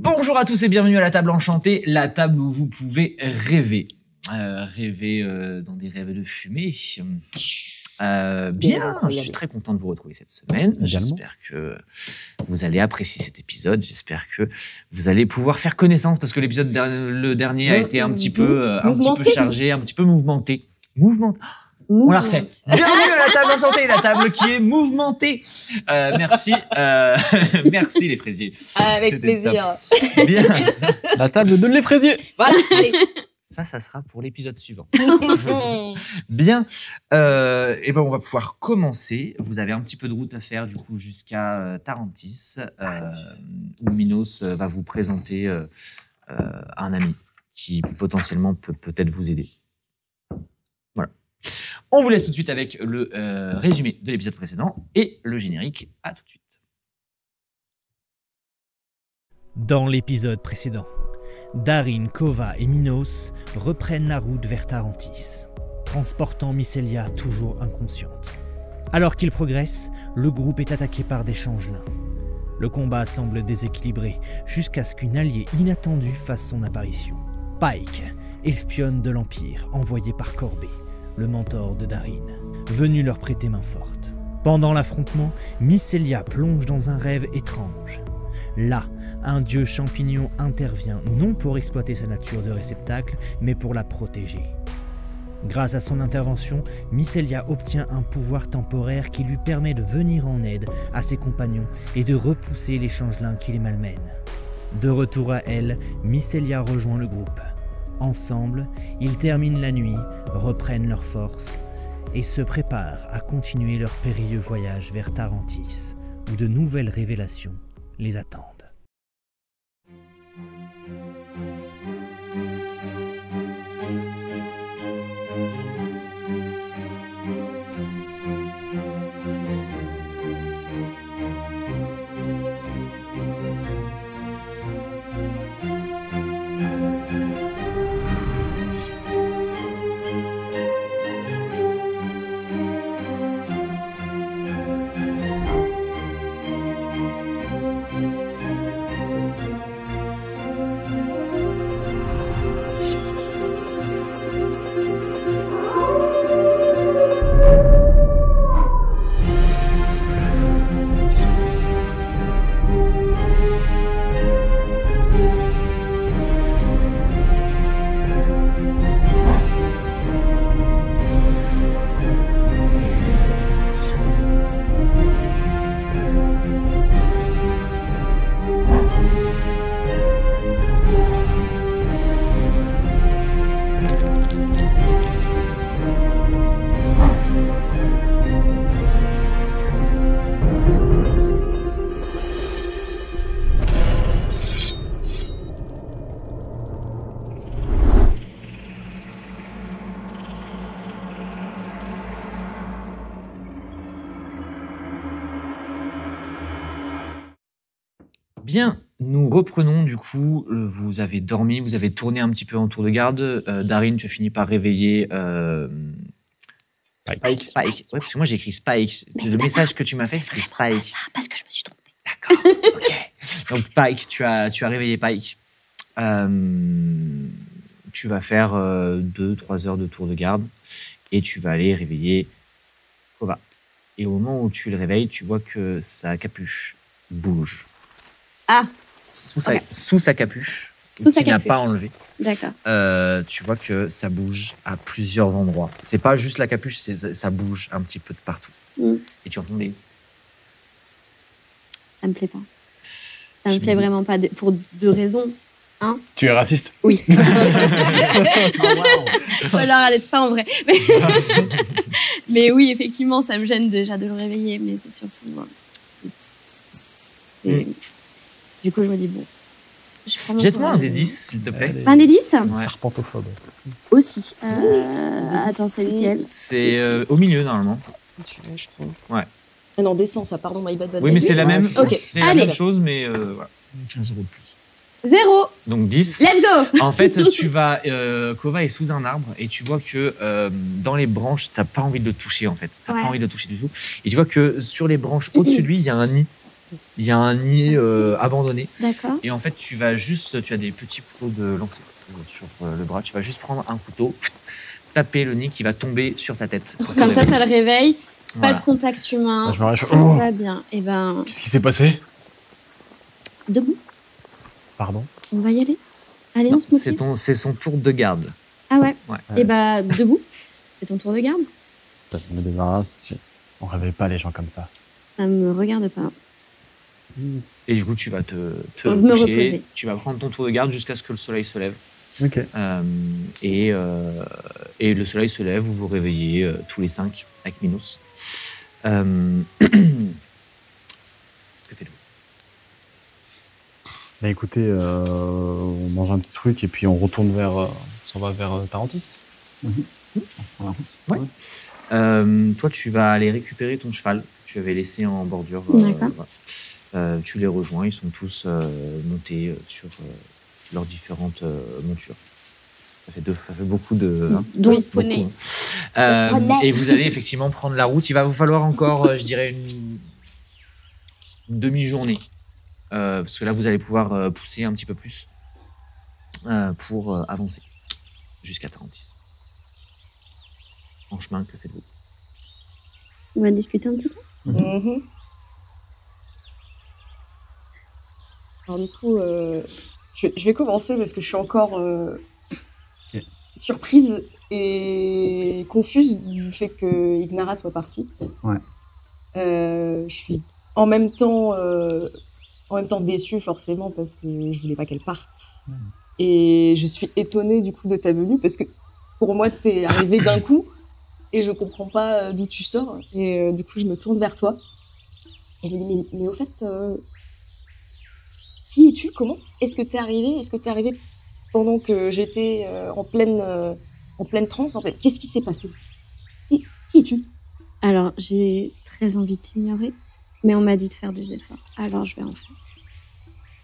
Bonjour à tous et bienvenue à la table enchantée, la table où vous pouvez rêver. Rêver dans des rêves de fumée. Bien, je suis très content de vous retrouver cette semaine. J'espère que vous allez apprécier cet épisode. J'espère que vous allez pouvoir faire connaissance parce que l'épisode le dernier a été un petit peu chargé, un petit peu mouvementé. On la refait. Bienvenue à la table enchantée, la table qui est mouvementée. Merci, merci les fraisiers. Avec plaisir. Bien. La table de les fraisiers. Voilà, allez. Ça sera pour l'épisode suivant. Bien. Et ben on va pouvoir commencer. Vous avez un petit peu de route à faire du coup jusqu'à Tarantis, où Minos va vous présenter un ami qui potentiellement peut peut-être vous aider. Voilà. On vous laisse tout de suite avec le résumé de l'épisode précédent et le générique. À tout de suite. Dans l'épisode précédent, Darin, Kova et Minos reprennent la route vers Tarantis, transportant Mycelia toujours inconsciente. Alors qu'ils progressent, le groupe est attaqué par des changelins. Le combat semble déséquilibré jusqu'à ce qu'une alliée inattendue fasse son apparition. Pike, espionne de l'Empire envoyée par Corbé, le mentor de Darin, venu leur prêter main forte. Pendant l'affrontement, Mycelia plonge dans un rêve étrange. Là, un dieu champignon intervient non pour exploiter sa nature de réceptacle, mais pour la protéger. Grâce à son intervention, Mycelia obtient un pouvoir temporaire qui lui permet de venir en aide à ses compagnons et de repousser les changelins qui les malmènent. De retour à elle, Mycelia rejoint le groupe. Ensemble, ils terminent la nuit, reprennent leurs forces et se préparent à continuer leur périlleux voyage vers Tarantis, où de nouvelles révélations les attendent. Bien, nous reprenons du coup, vous avez dormi, vous avez tourné un petit peu en tour de garde. Darin, tu as fini par réveiller Spike. Ouais, parce que moi j'ai écrit Spike. Le message que tu m'as fait, c'était Spike. Ça, parce que je me suis trompée. D'accord, ok. Donc Pike, tu as réveillé Pike. Tu vas faire 2-3 heures de tour de garde et tu vas aller réveiller Kova. Et au moment où tu le réveilles, tu vois que sa capuche bouge. Ah. Sous sa capuche, qu'il n'a pas enlevé. D'accord. Tu vois que ça bouge à plusieurs endroits. C'est pas juste la capuche, ça bouge un petit peu de partout. Et tu entends des... Ça me plaît pas. Ça me plaît vraiment pas, pour deux raisons. Hein, tu es raciste? Oui. Voilà, elle est pas en vrai. Mais oui, effectivement, ça me gêne déjà de le réveiller, mais c'est surtout... Du coup, je me dis, bon... Jette-moi un des 10, s'il te plaît. Un des 10 ouais. Serpentophobe. Aussi. Attends, c'est lequel? C'est au milieu, normalement. C'est celui-là, je crois. Ouais. Ah non, descends, ça, pardon, my bad. Oui, mais c'est la même, okay. c'est la même chose, mais voilà. 15 € de plus. 0. Donc 10. Let's go. En fait, tu vas... Kova est sous un arbre et tu vois que dans les branches, t'as pas envie de le toucher, en fait. T'as pas envie de le toucher du tout. Et tu vois que sur les branches au-dessus de lui, il y a un nid Il y a un nid abandonné. D'accord. Et en fait, tu as des petits couteaux de lancer sur le bras. Tu vas juste prendre un couteau, taper le nid qui va tomber sur ta tête. Comme ça le réveille. Voilà. Pas de contact humain. Ah, je me réchauffe. Tout Oh, va bien. Et ben, qu'est-ce qui s'est passé? debout. Pardon? On va y aller. Allez, Non, on se motive. c'est son tour de garde. Ah ouais. Ouais. Et bah, debout. C'est ton tour de garde. Je me débarrasse. On réveille pas les gens comme ça. Ça me regarde pas. Et du coup, tu vas te Me coucher. reposer. Tu vas prendre ton tour de garde jusqu'à ce que le soleil se lève. Ok. Et le soleil se lève, vous vous réveillez tous les 5 avec Minos. Que faites-vous? Bah écoutez, on mange un petit truc et puis on retourne on s'en va vers Tarantis. Ouais. Toi, tu vas aller récupérer ton cheval que tu avais laissé en bordure. D'accord. Voilà. Tu les rejoins, ils sont tous montés sur leurs différentes montures. Ça fait beaucoup de... hein, Donc, beaucoup, poney. hein. Et vous allez effectivement prendre la route. Il va vous falloir encore, je dirais, une demi-journée. Parce que là, vous allez pouvoir pousser un petit peu plus pour avancer jusqu'à Tarantis. En chemin, que faites-vous? On va discuter un petit peu. Mhm. Alors du coup, je vais commencer parce que je suis encore surprise et confuse du fait que Ignara soit parti. Ouais. Je suis en même temps déçue forcément parce que je voulais pas qu'elle parte. Et je suis étonnée du coup de ta venue parce que pour moi t'es arrivée d'un coup et je comprends pas d'où tu sors. Et du coup je me tourne vers toi et je me dis mais au fait qui es-tu? Comment est-ce que t'es arrivée? Est-ce que t'es arrivée pendant que j'étais en pleine transe en fait? Qu'est-ce qui s'est passé? Qui es-tu? Alors, j'ai très envie de t'ignorer, mais on m'a dit de faire des efforts. Alors, je vais en faire.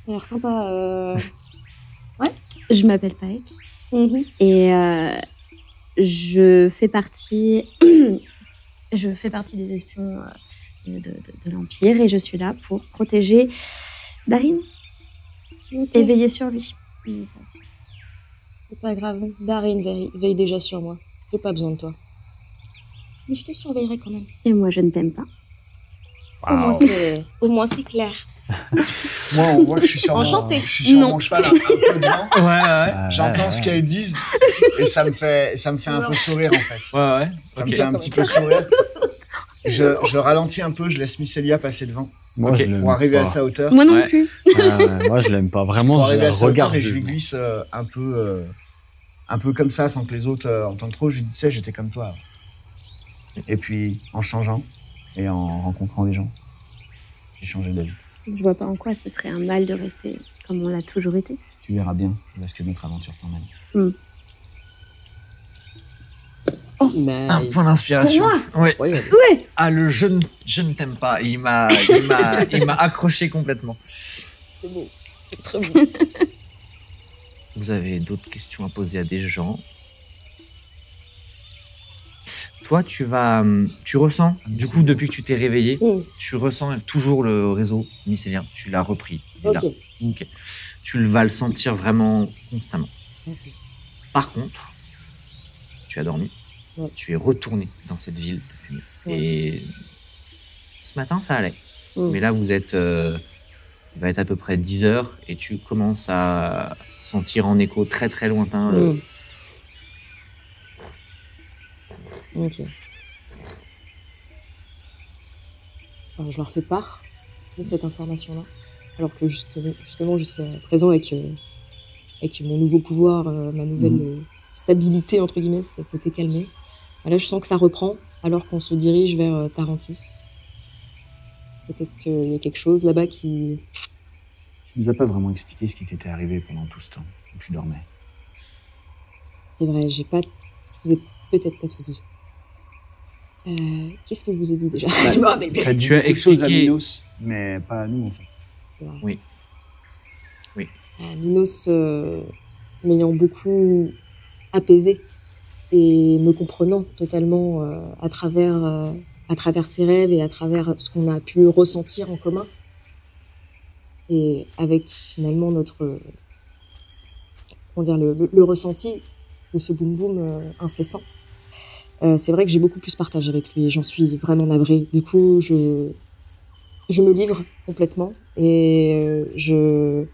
Ça a l'air sympa. Je m'appelle Paek Mhm. et je fais partie des espions de l'Empire et je suis là pour protéger Darin et veiller sur lui. C'est pas grave. Darin veille déjà sur moi. J'ai pas besoin de toi. Mais je te surveillerai quand même. Et moi, je ne t'aime pas. Au moins c'est clair. Moi, on voit que je suis sur, Enchantée. mon, mon cheval un peu devant. Ouais. J'entends ce qu'elles disent et ça me fait un peu sourire en fait. Ouais. Ça me fait un petit peu sourire. Je ralentis un peu, je laisse Mycelia passer devant Moi, Ok. je l'aime pour arriver pas. à sa hauteur. Moi non Ouais. plus. Moi, je l'aime pas. Vraiment, Pour je arriver la à sa hauteur regarde. et je lui glisse un peu comme ça, sans que les autres entendent trop. Je lui dis, tu sais, j'étais comme toi. Et puis, en changeant et en rencontrant des gens, j'ai changé d'avis. Je vois pas en quoi ce serait un mal de rester comme on l'a toujours été. Tu verras bien où est-ce que notre aventure t'emmène. Un point d'inspiration. Ouais. Ouais. Ah, le je ne t'aime pas. Il m'a accroché complètement. C'est beau. C'est très beau. Vous avez d'autres questions à poser à des gens? Toi, tu ressens, du coup, depuis que tu t'es réveillé, tu ressens toujours le réseau mycélien. Tu l'as repris. Il est là. Ok. Ok. Tu vas le sentir vraiment constamment. Par contre, tu as dormi. Ouais. Tu es retourné dans cette ville de fumée. Ouais. Et ce matin, ça allait. Mm. Mais là, il va être à peu près 10 heures et tu commences à sentir en écho très très lointain. Ok. Alors, je leur fais part de cette information-là. Alors que justement, jusqu'à présent, avec mon nouveau pouvoir, ma nouvelle stabilité, entre guillemets, ça s'était calmé. Là, je sens que ça reprend, alors qu'on se dirige vers Tarantis. Peut-être qu'il y a quelque chose là-bas qui... Tu nous as pas vraiment expliqué ce qui t'était arrivé pendant tout ce temps où tu dormais. C'est vrai, je vous ai peut-être pas tout dit. Qu'est-ce que je vous ai dit déjà? Je me rappelle plus. T'as dit Tu as beaucoup de choses à expliqué- Minos, mais pas à nous en fait. C'est vrai. Oui. Minos m'ayant beaucoup apaisé et me comprenant totalement à travers ses rêves et à travers ce qu'on a pu ressentir en commun. Et avec finalement notre, comment dire, le ressenti de ce boum boum incessant, c'est vrai que j'ai beaucoup plus partagé avec lui et j'en suis vraiment navrée. Du coup, je me livre complètement et je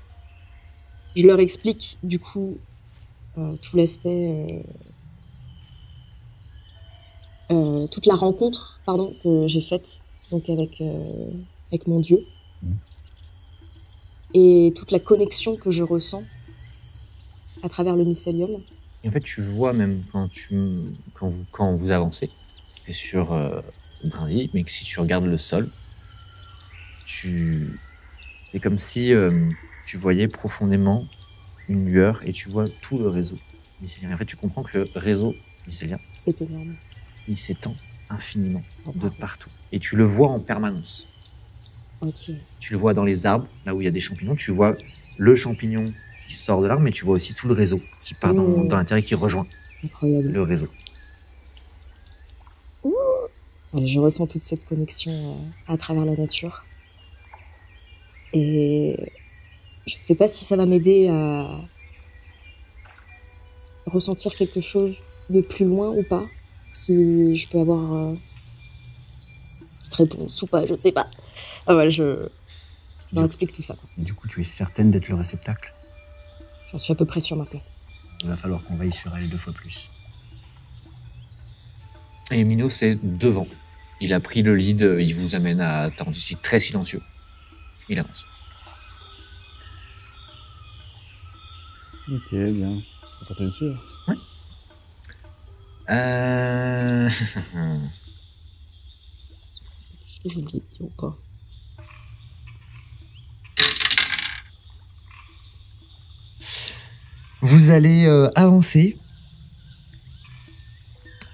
leur explique du coup tout l'aspect, toute la rencontre, pardon, que j'ai faite donc avec mon Dieu et toute la connexion que je ressens à travers le mycélium. Et en fait, tu vois même quand vous avancez, c'est sur une brindille, mais que si tu regardes le sol, c'est comme si tu voyais profondément une lueur et tu vois tout le réseau mycélien. En fait, tu comprends que le réseau mycélien, C'est énorme. il s'étend infiniment de partout. Et tu le vois en permanence. Ok. Tu le vois dans les arbres, là où il y a des champignons. Tu vois le champignon qui sort de l'arbre, mais tu vois aussi tout le réseau qui part dans l'intérieur et qui rejoint Incroyable. le réseau. Ouais, je ressens toute cette connexion à travers la nature. Et je sais pas si ça va m'aider à ressentir quelque chose de plus loin ou pas. Si je peux avoir cette réponse ou pas, je ne sais pas. Ah ouais, je leur explique tout ça. Du coup, tu es certaine d'être le réceptacle? J'en suis à peu près sur ma place. Il va falloir qu'on veille sur elle 2 fois plus. Et Minos est devant. Il a pris le lead, il vous amène à Tarantis, il est très silencieux. Il avance. Ok, bien. On va partir dessus. Ouais. Est-ce que j'ai oublié de dire ou pas? Vous allez avancer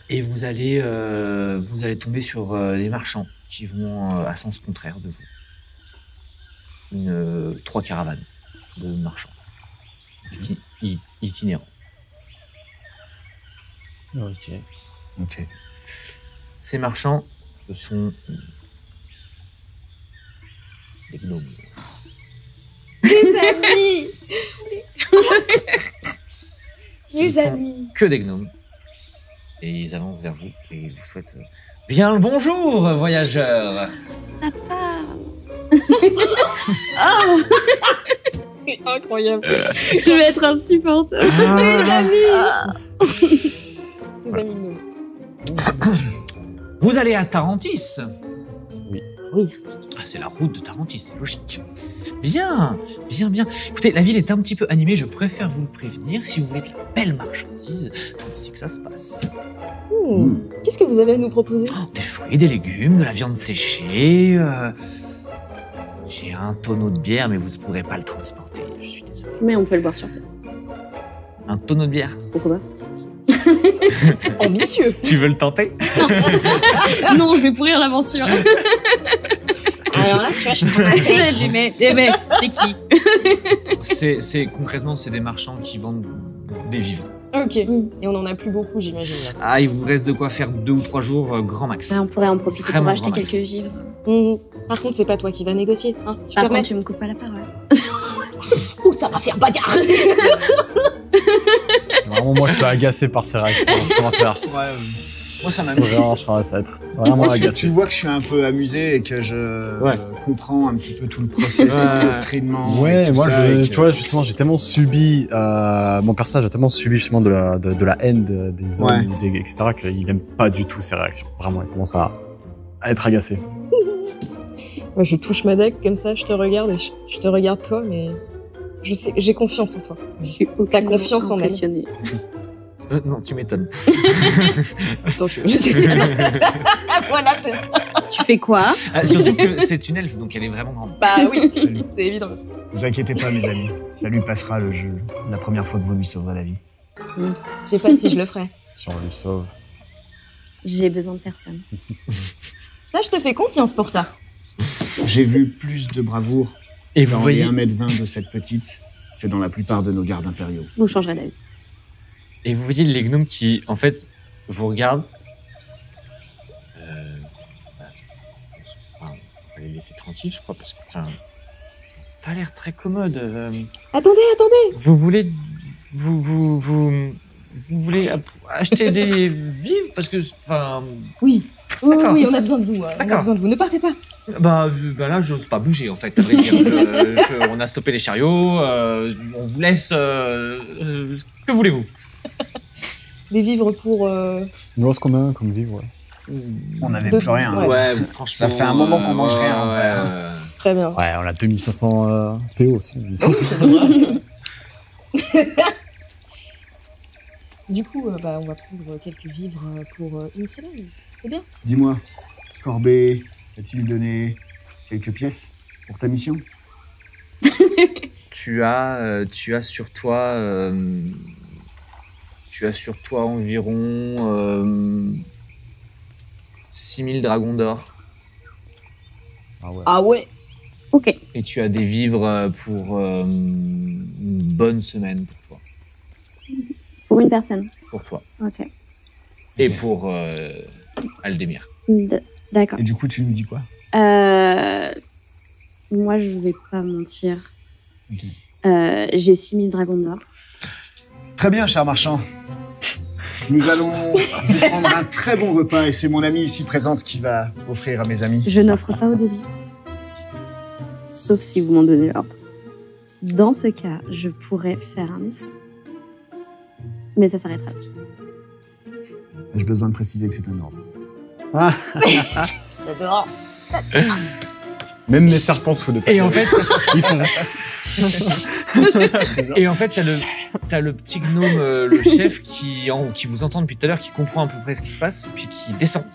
et vous allez tomber sur les marchands qui vont à sens contraire de vous. 3 caravanes de marchands itinérants. Ok. Ok. Ces marchands, ce sont des gnomes. Mes amis. Ce sont que des gnomes. Et ils avancent vers vous et ils vous souhaitent bien le bonjour, voyageurs. Ça part. C'est incroyable. Je vais être insupportable. Les amis. Les Voilà. amis de nous. Vous allez à Tarantis. Oui. Ah, c'est la route de Tarantis, c'est logique. Bien, bien, bien. Écoutez, la ville est un petit peu animée, je préfère vous le prévenir. Si vous voulez de la belle marchandise, c'est ici que ça se passe. Qu'est-ce que vous avez à nous proposer? Oh, des fruits, des légumes, de la viande séchée. J'ai un tonneau de bière, mais vous ne pourrez pas le transporter, je suis désolé. Mais on peut le boire sur place. Un tonneau de bière. Pourquoi Ambitieux. Tu veux le tenter? pas? Non, je vais pourrir l'aventure. Alors là, tu vois, je J'ai dit, mais t'es qui? Concrètement, c'est des marchands qui vendent des vivres. Ok. Et on en a plus beaucoup, j'imagine. Ah, il vous reste de quoi faire 2 ou 3 jours, grand max. On pourrait en profiter Vraiment pour acheter grand max. quelques vivres. Par contre, c'est pas toi qui vas négocier. Hein, tu Par permets? contre, tu me coupes pas la parole. Ouh, ça va faire bagarre. Vraiment, moi, je suis agacé par ces réactions. Je commence à faire. Moi, ça m'amuse. Vraiment, je commence à être vraiment Moi, tu agacé. vois que je suis un peu amusé et que je comprends un petit peu tout le process Ouais. de doctrinement. et Ouais, tout moi, ça, et que- tu vois, justement, j'ai tellement subi, mon personnage a tellement subi justement de la haine des hommes, Ouais. etc., qu'il aime pas du tout ces réactions. Vraiment, il commence à être agacé. Moi, je touche ma deck comme ça, je te regarde et je te regarde toi, mais je sais, j'ai confiance en toi. T'as confiance en elle. Impressionnée. Non, tu m'étonnes. Attends, voilà, c'est ça. Tu fais quoi? Surtout que c'est une elfe, donc elle est vraiment grande. Bah oui, Salut. c'est évident. Vous inquiétez pas, mes amis. Ça lui passera le jeu la première fois que vous lui sauverez la vie. Je sais pas si je le ferai. Si on le sauve. J'ai besoin de personne. Ça, je te fais confiance pour ça. J'ai vu plus de bravoure Et vous dans voyez, les 1m20 de cette petite que dans la plupart de nos gardes impériaux. Vous changerez d'avis. et vous voyez les gnomes qui, en fait, vous regardent. On va les laisser tranquilles, je crois, parce que pas l'air très commode. Attendez. Vous voulez... Vous voulez acheter des vivres? Parce que... Enfin... Oui, D'accord. oui, on a besoin de vous. On a D'accord. besoin de vous. Ne partez pas. Bah là, j'ose pas bouger, en fait, à vrai dire. On a stoppé les chariots, on vous laisse... que voulez-vous? Des vivres pour... Il nous reste combien comme vivre? On n'avait Deux- plus rien. hein. Ouais. Franchement... Ça fait un moment qu'on mange rien. Ouais. Très bien. Ouais, on a 2500 PO aussi. Du coup, on va prendre quelques vivres pour une semaine. C'est bien. Dis-moi, Corbet, a-t-il donné quelques pièces pour ta mission? Tu as sur toi environ 6000 dragons d'or. Ah ouais. Ah ouais. Ok. Et tu as des vivres pour une bonne semaine pour toi. Pour une personne. Pour toi. Ok. Et pour Aldemir. D'accord. Et du coup, tu nous dis quoi? Moi, je vais pas mentir. Ok. J'ai 6000 dragons d'or. Très bien, cher marchand. Nous allons vous prendre un très bon repas et c'est mon amie ici présente qui va offrir à mes amis. Je n'offre pas aux deux autres. Sauf si vous m'en donnez l'ordre. Dans ce cas, je pourrais faire un effort. Mais ça s'arrêtera là. J'ai besoin de préciser que c'est un ordre. J'adore. Même les serpents se foutent de ta Et en gueule. fait, Ils font... t'as le petit gnome, le chef, qui vous entend depuis tout à l'heure, qui comprend à peu près ce qui se passe, puis qui descend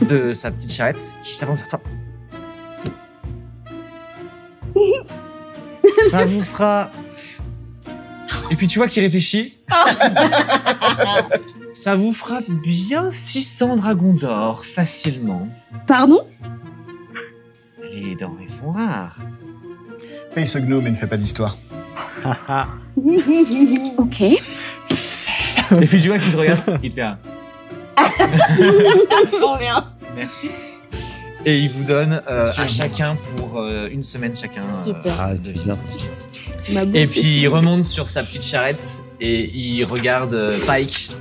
de sa petite charrette, qui s'avance vers toi. Ça vous fera... Et puis tu vois qu'il réfléchit. Ça vous fera bien 600 dragons d'or, facilement. Pardon? Les denrées sont rares. Paye ce gnome et ne fais pas d'histoire. Ok. Et puis tu vois qu'il te regarde, il te fait un... Trop bien. Merci. Et il vous donne à chacun pour une semaine chacun. Super. Ah, de c'est vie. bien ça. Ma bouffe, Et c'est puis il sûr. remonte sur sa petite charrette et il regarde Pike.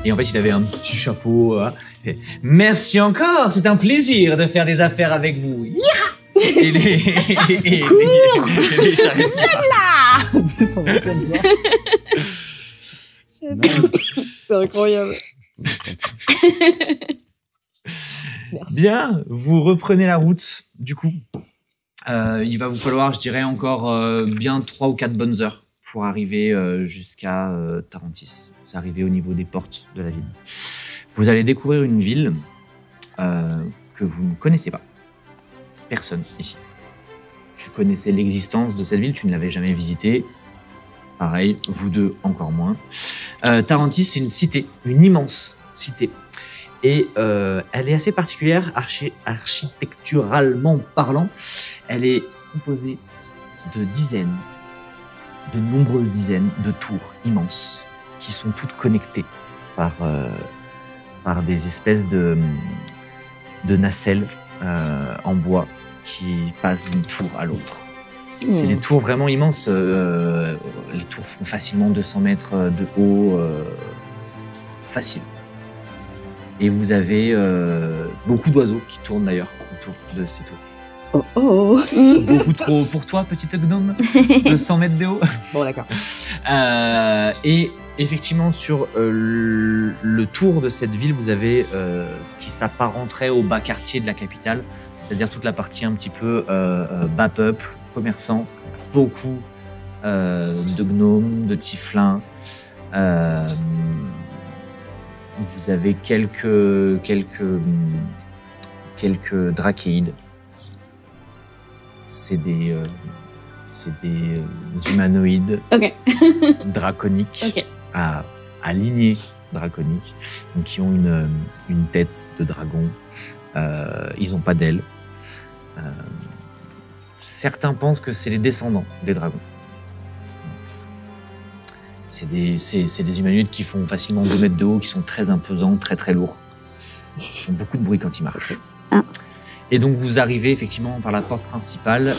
Et en fait, il avait un petit chapeau. Il fait merci encore, c'est un plaisir de faire des affaires avec vous. Et les charrettes. Ça va comme ça. C'est incroyable. Merci. Bien, vous reprenez la route, du coup. Il va vous falloir, je dirais, encore bien 3 ou 4 bonnes heures pour arriver jusqu'à Tarantis. Vous arrivez au niveau des portes de la ville. Vous allez découvrir une ville que vous ne connaissez pas. Personne ici. Tu connaissais l'existence de cette ville, tu ne l'avais jamais visitée. Pareil, vous deux encore moins. Tarantis, c'est une cité, une immense cité. Et elle est assez particulière, architecturalement parlant. Elle est composée de dizaines, de nombreuses dizaines de tours immenses qui sont toutes connectées par des espèces de nacelles en bois qui passent d'une tour à l'autre. C'est des tours vraiment immenses. Les tours font facilement 200 mètres de haut. Facile. Et vous avez beaucoup d'oiseaux qui tournent d'ailleurs autour de ces tours. Oh oh. Beaucoup trop pour toi, petite gnome, de 100 mètres de haut. Bon, d'accord. Et effectivement, sur le tour de cette ville, vous avez ce qui s'apparenterait au bas quartier de la capitale, c'est-à-dire toute la partie un petit peu bas peuple, commerçant, beaucoup de gnomes, de tieflins. Vous avez quelques drachéides. C'est des humanoïdes draconiques Ok. à lignée draconique, donc qui ont une tête de dragon. Ils n'ont pas d'ailes. Certains pensent que c'est les descendants des dragons. C'est des humanoïdes qui font facilement 2 mètres de haut, qui sont très imposants, très très lourds. Ils font beaucoup de bruit quand ils marchent. Ah. Et donc vous arrivez effectivement par la porte principale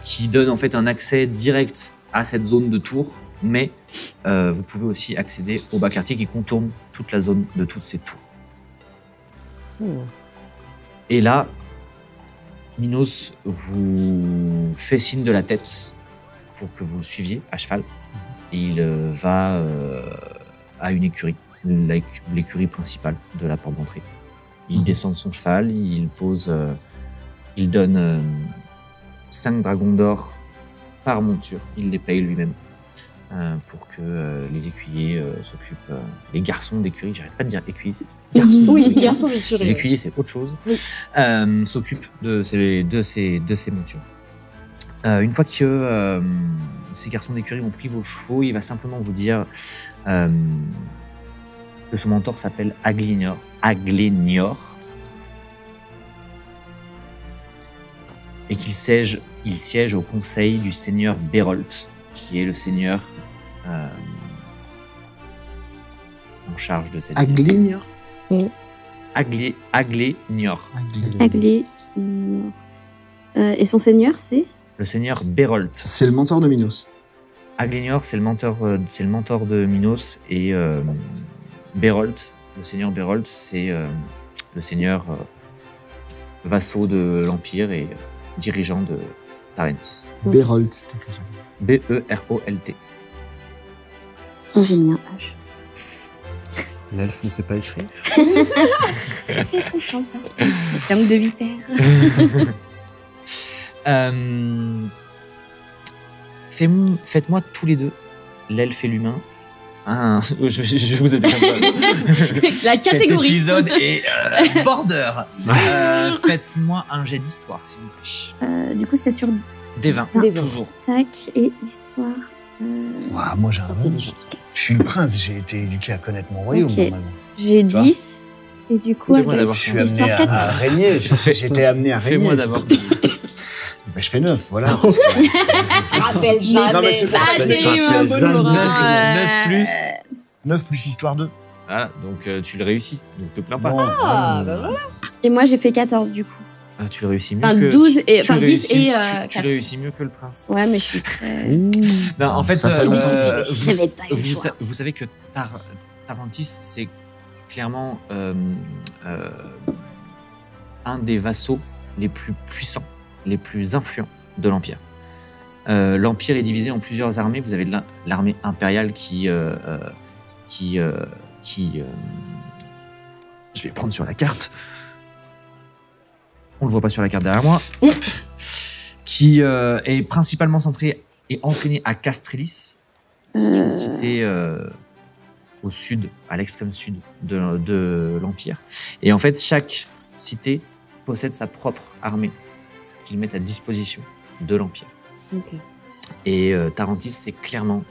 qui donne en fait un accès direct à cette zone de tour, mais vous pouvez aussi accéder au bas quartier qui contourne toute la zone de toutes ces tours. Et là, Minos vous fait signe de la tête pour que vous le suiviez à cheval. Et il va à une écurie, l'écurie principale de la porte d'entrée. Il descend de son cheval, il pose, il donne 5 dragons d'or par monture. Il les paye lui-même pour que les écuyers s'occupent, les garçons d'écurie, j'arrête pas de dire écuyer, c'est garçons. Oui, garçon d'écurie. Les écuyers, c'est autre chose. Oui. S'occupent de ces montures. Une fois que ces garçons d'écurie ont pris vos chevaux, il va simplement vous dire que son mentor s'appelle Aglénior. Et qu'il siège au conseil du seigneur Bérolt, qui est le seigneur en charge de cette Aglénior. Aglénior. Aglé. Et son seigneur, c'est Le seigneur Bérolt. C'est le mentor de Minos. Aglénior, c'est le mentor de Minos, et Bérolt, le seigneur Bérolt, c'est le seigneur vassaux de l'Empire et dirigeant de Tarentis. Bérolt, c'est écrit ça. B-E-R-O-L-T. Oh, j'ai mis un H. L'elfe ne sait pas écrire. Attention, ça. Le terme de vipère. Faites-moi tous les deux, l'elfe et l'humain. Je vous ai bien La catégorie. Cet épisode est border. Faites-moi un jet d'histoire, s'il vous plaît. Du coup, c'est sur Des 20, Des 20. toujours. tac et histoire. Ouah, moi j'ai un bon. Intelligente. Je suis le prince, j'ai été éduqué à connaître mon royaume Ok. normalement. J'ai Tu vois 10. Et du coup, Fais-moi avec d'abord. Je suis amené histoire à 4. régner. J'ai été amené à régner. Fais-moi d'abord. Ben, je fais 9, voilà. Parce que... Rappelle Non, mais c'est pour ça que je dis ça. 9 plus histoire 2. Voilà, donc tu le réussis. Donc te plains pas. Bon, Ah, bah voilà. Et moi, j'ai fait 14 du coup. Ah, tu le réussis mieux Enfin, que... 12 et, tu enfin, 10 réussis- et tu 4. réussis mieux que le prince. Ouais, mais je suis très. Ben, en fait, Ça fait longtemps. J'avais pas eu le choix. vous savez que Tarentis, c'est clairement un des vassaux les plus puissants, les plus influents de l'Empire. L'Empire est divisé en plusieurs armées. Vous avez l'armée impériale qui je vais prendre sur la carte. On le voit pas sur la carte derrière moi. Qui est principalement centrée et entraînée à Castrelis. C'est une cité au sud, à l'extrême sud de l'Empire. Et en fait, chaque cité possède sa propre armée qu'ils mettent à disposition de l'Empire. Ok. Et Tarentis, c'est clairement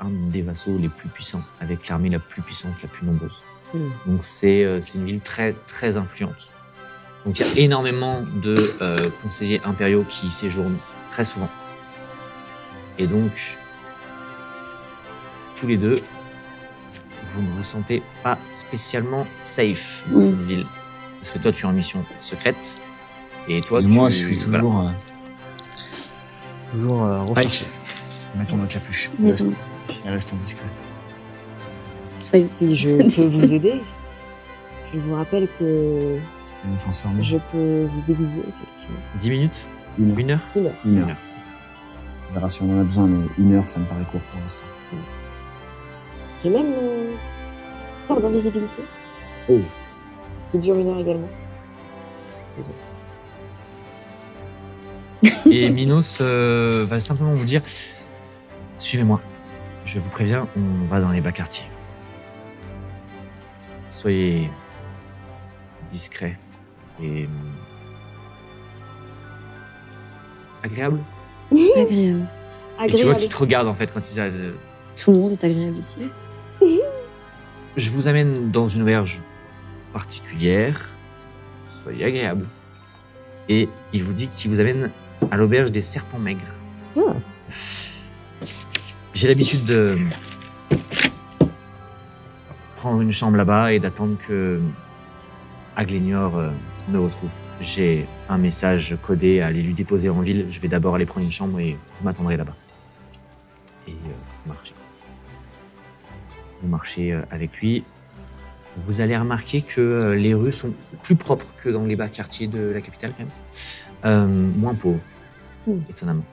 un des vassaux les plus puissants, avec l'armée la plus puissante, la plus nombreuse. Donc c'est une ville très, très influente. Donc il y a énormément de conseillers impériaux qui y séjournent très souvent. Et donc, tous les deux, vous ne vous sentez pas spécialement safe dans cette ville. Parce que toi, tu es en mission secrète. Et toi, moi, je suis voilà. toujours. Toujours recherché. Mettons notre capuche. Mettons. Restons discrets. Soyez- Si je peux vous aider, je vous rappelle que Je peux nous transformer. je peux vous déguiser, effectivement. 10 minutes? Une heure. 1 heure? Une heure. Une heure. On verra si on en a besoin, mais 1 heure, ça me paraît court pour l'instant. J'ai même sort d'invisibilité, Oh. qui dure 1 heure également. Excusez. Et Minos va simplement vous dire suivez-moi. Je vous préviens, on va dans les bas quartiers. Soyez discrets et agréables. Agréable. Et tu vois qu'ils te regardent en fait quand ils Tout le monde est agréable ici. je vous amène dans une auberge particulière. Soyez agréables. Et il vous dit qu'il vous amène à l'auberge des serpents maigres. Oh. J'ai l'habitude de prendre une chambre là-bas et d'attendre que Aglénior me retrouve. J'ai un message codé à aller lui déposer en ville. Je vais d'abord aller prendre une chambre et vous m'attendrez là-bas. Et vous marchez. Vous marchez avec lui. Vous allez remarquer que les rues sont plus propres que dans les bas quartiers de la capitale quand même. Moins pauvres, étonnamment.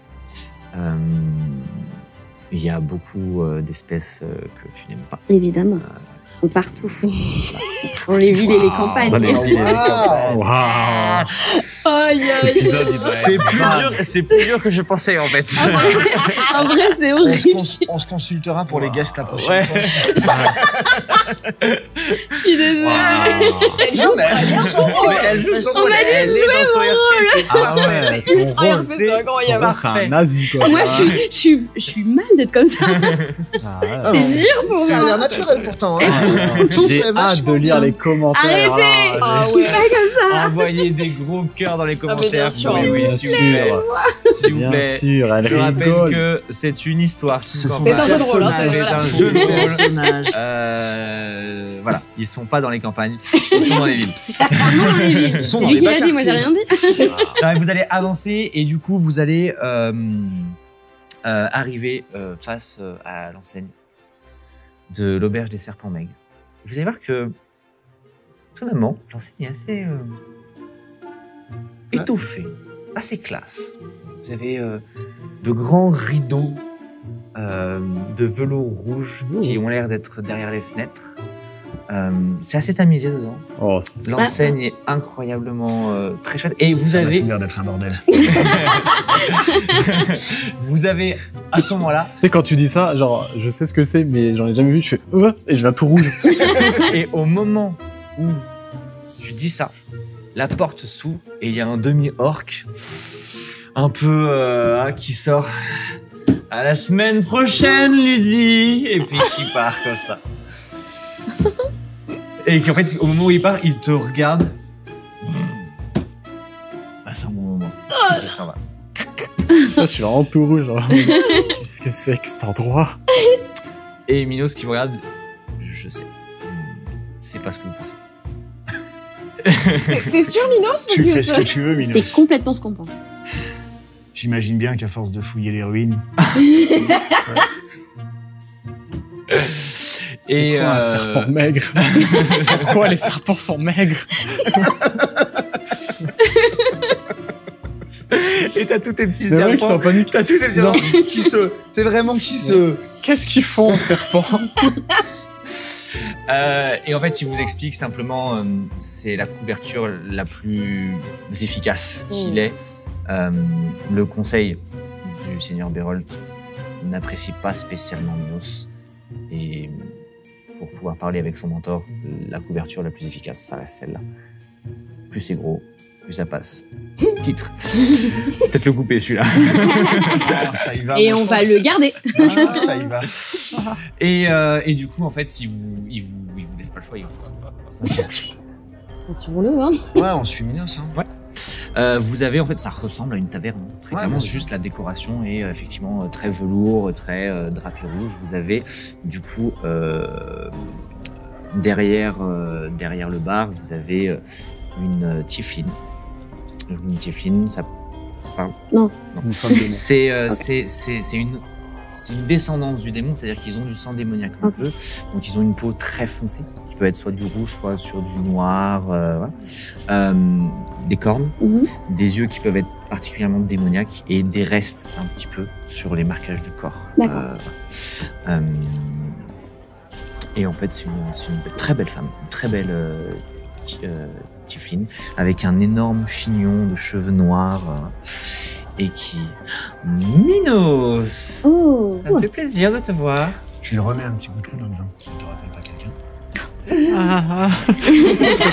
Il y a beaucoup d'espèces que tu n'aimes pas. Évidemment. Ils sont partout. Dans les villes et les campagnes. Dans les villes et les campagnes. Waouh. Cet épisode, il C'est plus dur que je pensais en fait. En vrai, c'est horrible. On se consultera pour les guests la prochaine fois. Je suis désolée. Non, mais elle joue son rôle. Elle joue son On rôle. a Elle est dans son RP. Ah ouais, son Ultra rôle, RP, c'est incroyable. c'est un nazi quoi. Moi, je suis mal d'être comme ça. Ah ouais. C'est dur pour Ça a moi. l'air naturel pourtant. Hein. J'ai fait hâte vachement de lire bien. les commentaires. Arrêtez. Ah, Je suis pas comme ça. Envoyez des gros cœurs dans les mais bien commentaires. sûr. Oui, bien s'il vous plaît. sûr. S'il vous Bien plaît. sûr, elle Je rappelle rigole. que c'est une histoire. Ce sont C'est un jeu de rôle, hein, c'est C'est voilà. un jeu de rôle. Personnage. Voilà, ils sont pas dans les campagnes, ils sont dans les villes. Clairement dans les villes. Ils sont C'est dans lui les qui l'a bas dit, moi j'ai quartiers. rien dit. Non, mais vous allez avancer et du coup vous allez arriver face à l'enseigne de l'auberge des serpents maigres. Vous allez voir que étonnamment l'enseigne est assez étoffée, assez classe. Vous avez de grands rideaux de velours rouge qui ont l'air d'être derrière les fenêtres. C'est assez tamisé dedans. Oh, L'enseigne est incroyablement très chouette. Et vous Ça a avez, tout l'air d'être un bordel. vous avez à ce moment-là, tu sais, quand tu dis ça, genre, je sais ce que c'est, mais j'en ai jamais vu, je fais et je viens tout rouge. et au moment où tu dis ça, la porte s'ouvre et il y a un demi-orc un peu qui sort. À la semaine prochaine, Ludie. Et puis qui part comme ça. Et qu'en fait, au moment où il part, il te regarde. Bah, c'est un bon moment. Il s'en va. Je suis vraiment tout rouge. Genre. Qu'est-ce que c'est que cet endroit? Et Minos qui vous regarde, je sais. C'est pas ce que vous pensez. T'es sûr, Minos? Parce Tu que fais ce ça- que tu veux, C'est Minos. complètement ce qu'on pense. J'imagine bien qu'à force de fouiller les ruines, C'est quoi un serpent maigre? Pourquoi les serpents sont maigres? Et t'as tous tes petits C'est vrai qu'ils sont serpents. en panique. T'as tous ces petits Genre- serpents qui se. C'est vraiment qui se. Qu'est-ce qu'ils font, serpents? Et en fait, il vous explique simplement, c'est la couverture la plus efficace qu'il ait. Le conseil du seigneur Bérold n'apprécie pas spécialement Minos. Et pour pouvoir parler avec son mentor, la couverture la plus efficace, ça reste celle-là. Plus c'est gros, plus ça passe. Titre. Peut-être le couper celui-là. ça y va. Et moi, on je va pense. le garder. Ah, ça y va. Et du coup, en fait, il vous laisse pas le choix. Assurons-le, hein. Ouais, on suit Minos. Hein. Vous avez, en fait, ça ressemble à une taverne. Très Ouais, clairement, bien sûr. juste la décoration est effectivement très velours, très drapé rouge. Vous avez, du coup, derrière le bar, vous avez une tiefling. Une tiefling, ça parle. Une femme de C'est une descendance du démon, c'est-à-dire qu'ils ont du sang démoniaque un Ok. peu. Donc ils ont une peau très foncée, qui peut être soit du rouge, soit sur du noir. Voilà. Des cornes, Mhm. des yeux qui peuvent être particulièrement démoniaques et des restes un petit peu sur les marquages du corps. D'accord. Voilà. Et en fait, c'est une très belle femme, une très belle tiefling, avec un énorme chignon de cheveux noirs et qui... Minos! Oh, Ça me fait plaisir de te voir. Je lui remets un petit coup de coude en disant « Ne te rappelle pas quelqu'un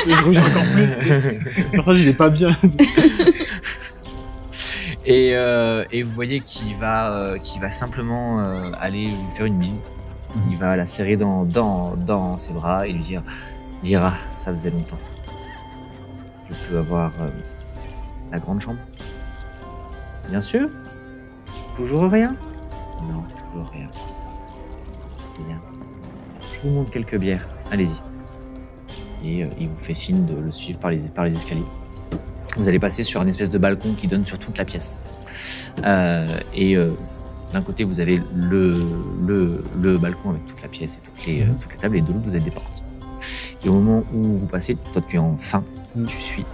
Je rouge encore plus. Le personnage, il est pas bien. Et vous voyez qu'il va simplement aller lui faire une bise. Il va la serrer dans ses bras et lui dire « Lyra, ça faisait longtemps. Je peux avoir la grande chambre ?» Bien sûr. Toujours rien? Non, toujours rien. Bien. Je vous montre quelques bières. Allez-y. et il vous fait signe de le suivre par les escaliers. Vous allez passer sur un espèce de balcon qui donne sur toute la pièce. D'un côté, vous avez le balcon avec toute la pièce et toutes les tables, et de l'autre, vous avez des portes. Et au moment où vous passez, toi tu es en fin, tu suis.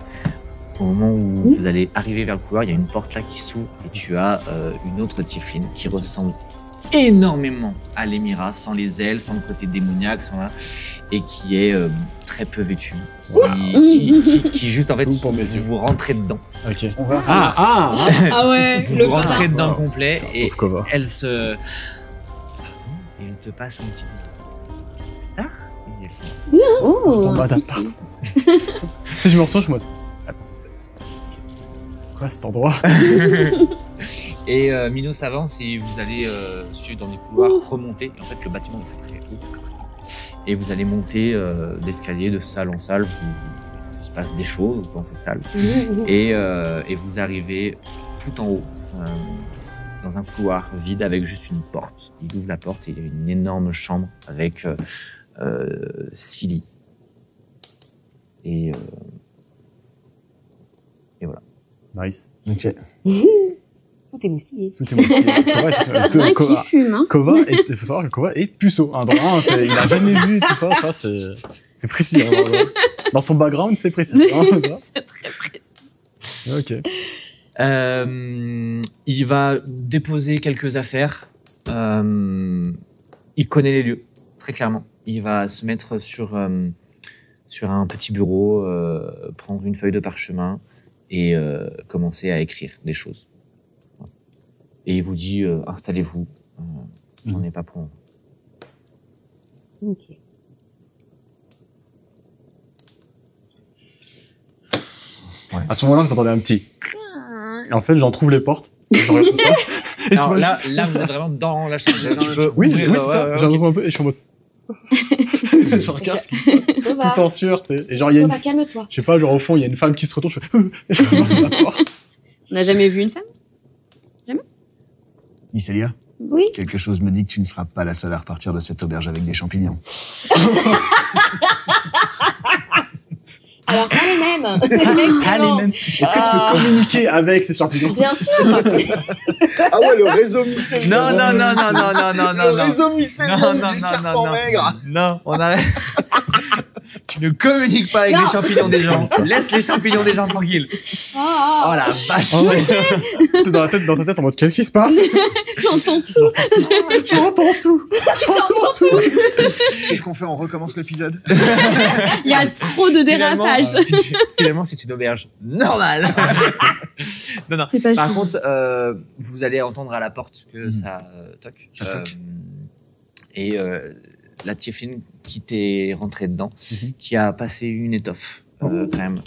Au moment où vous allez arriver vers le couloir, il y a une porte là qui s'ouvre et tu as une autre Tiefling qui ressemble énormément à l'Émira, sans les ailes, sans le côté démoniaque, et qui est très peu vêtue. Qui juste en fait, Tout pour mes yeux. vous rentrez dedans. Ok. On va Ah ouais, Vous rentrez dedans complet et Pauvre Kova. elle se... Pardon, et elle te passe un petit peu. Ah, et elle s'en va. Pardon, Oh. madame, pardon. Si je me retourne, je me dis... C'est quoi cet endroit? Et Minos s'avance et vous allez suivre dans des couloirs, remonter. Et en fait, le bâtiment est très haut. Et vous allez monter d'escalier de salle en salle. Il se passe des choses dans ces salles. Et vous arrivez tout en haut, dans un couloir vide avec juste une porte. Il ouvre la porte et il y a une énorme chambre avec 6 lits. Et voilà. Nice. Ok. Tout est moustillé. Tout est moustillé. Un qui fume, hein. Il faut savoir que Kova est puceau. Hein, il a jamais vu tout ça. Ça, c'est précis. Hein, vraiment. Dans son background, c'est précis. Hein, C'est très précis. ok. Il va déposer quelques affaires. Il connaît les lieux, très clairement. Il va se mettre sur un petit bureau, prendre une feuille de parchemin et commencer à écrire des choses. Et il vous dit, installez-vous, j'en ai pas pour longtemps. Ok. À ce moment-là, vous entendez un petit. Et en fait, j'en trouve les portes. Je regarde tout ça. Et tu Alors vois, là, vous êtes vraiment dans la chambre. Tu peux Oui, ouvrir, c'est ça. ouais, J'en ok. trouve un peu et je suis en mode. Je regarde tout en sueur, tu sais. Et genre, il y a une. Calme-toi. Je sais pas, genre au fond, il y a une femme qui se retourne, je fais. Et je regarde la porte. On n'a jamais vu une femme? Mycélia, Oui. quelque chose me dit que tu ne seras pas la seule à repartir de cette auberge avec des champignons. Alors, pas les mêmes. Allez, même. Est-ce que tu peux communiquer avec ces champignons? Bien sûr. Ah ouais, le réseau mycélien. Non. Le réseau mycélien du serpent maigre. Non, on arrête. Tu ne communiques pas avec Non. les champignons des gens. Laisse les champignons des gens tranquilles. Oh la vache. Oh, ouais. C'est dans ta tête en mode qu'est-ce qui se passe? J'entends tout. J'entends tout. J'entends tout. Qu'est-ce qu'on fait? On recommence l'épisode? Il y a trop de dérapages. Finalement, c'est une auberge normale. Non. C'est pas Par sûr. contre, vous allez entendre à la porte que ça toque. Ça toque. Et la Tiefling qui t'est rentrée dedans, qui a passé une étoffe quand même,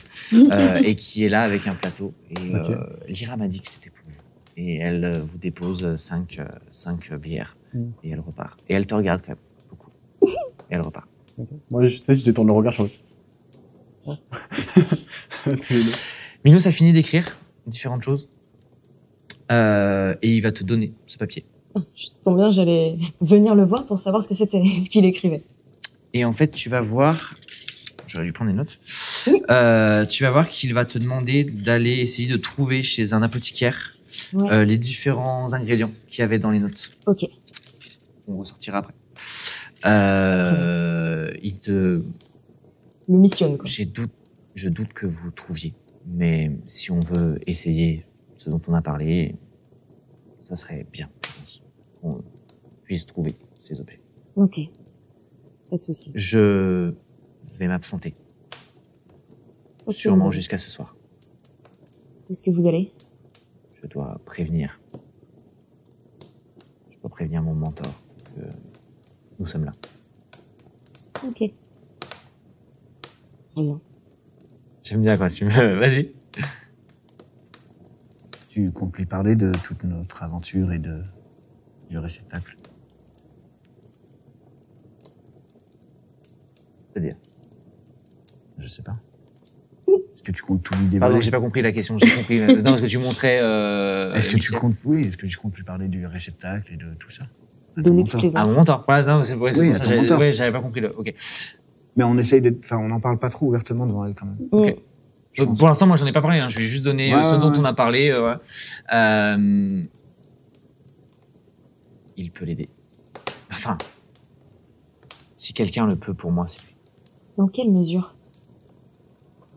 et qui est là avec un plateau. Et Ok. Lyra m'a dit que c'était pour vous. Et elle vous dépose 5 bières. Et elle repart. Et elle te regarde quand même beaucoup. Et elle repart. Okay. Moi, je sais, si je détourne le regard, je suis en mode. Minos a fini d'écrire différentes choses. Et il va te donner ce papier. Ça tombe bien, j'allais venir le voir pour savoir ce que c'était, ce qu'il écrivait. Et en fait, tu vas voir... J'aurais dû prendre des notes. Oui. Tu vas voir qu'il va te demander d'aller essayer de trouver chez un apothicaire Ouais. les différents ingrédients qu'il y avait dans les notes. Ok. On ressortira après. Il te... Le missionne, quoi. Je doute que vous trouviez. Mais si on veut essayer ce dont on a parlé, ça serait bien, je pense, qu'on puisse trouver ces objets. Ok. Pas de souci. Je vais m'absenter, sûrement jusqu'à ce soir. Est-ce que vous allez? Je dois prévenir. Je dois prévenir mon mentor que nous sommes là. Ok. Très bien. J'aime bien quand tu me... Vas-y. Tu comptes lui parler de toute notre aventure et du réceptacle? C'est-à-dire. Je sais pas. Est-ce que tu comptes tout lui dévoiler? Pardon, j'ai pas compris la question. J'ai compris. Non, parce que tu montrais... Est-ce que tu Michel. comptes, oui, est-ce que tu comptes lui parler du réceptacle et de tout ça? Donner toutes les Ah, infos. mon mentor. Voilà, non, c'est Oui, pour à ça, ton mentor. ouais, j'avais pas compris le... Ok. Mais on essaye d'être... Enfin, on n'en parle pas trop ouvertement devant elle, quand même. Ok. Je pense. Pour l'instant, moi, j'en ai pas parlé. Je vais juste donner Ouais, ce dont ouais. on a parlé. Il peut l'aider. Enfin, si quelqu'un le peut pour moi, c'est lui. Dans quelle mesure?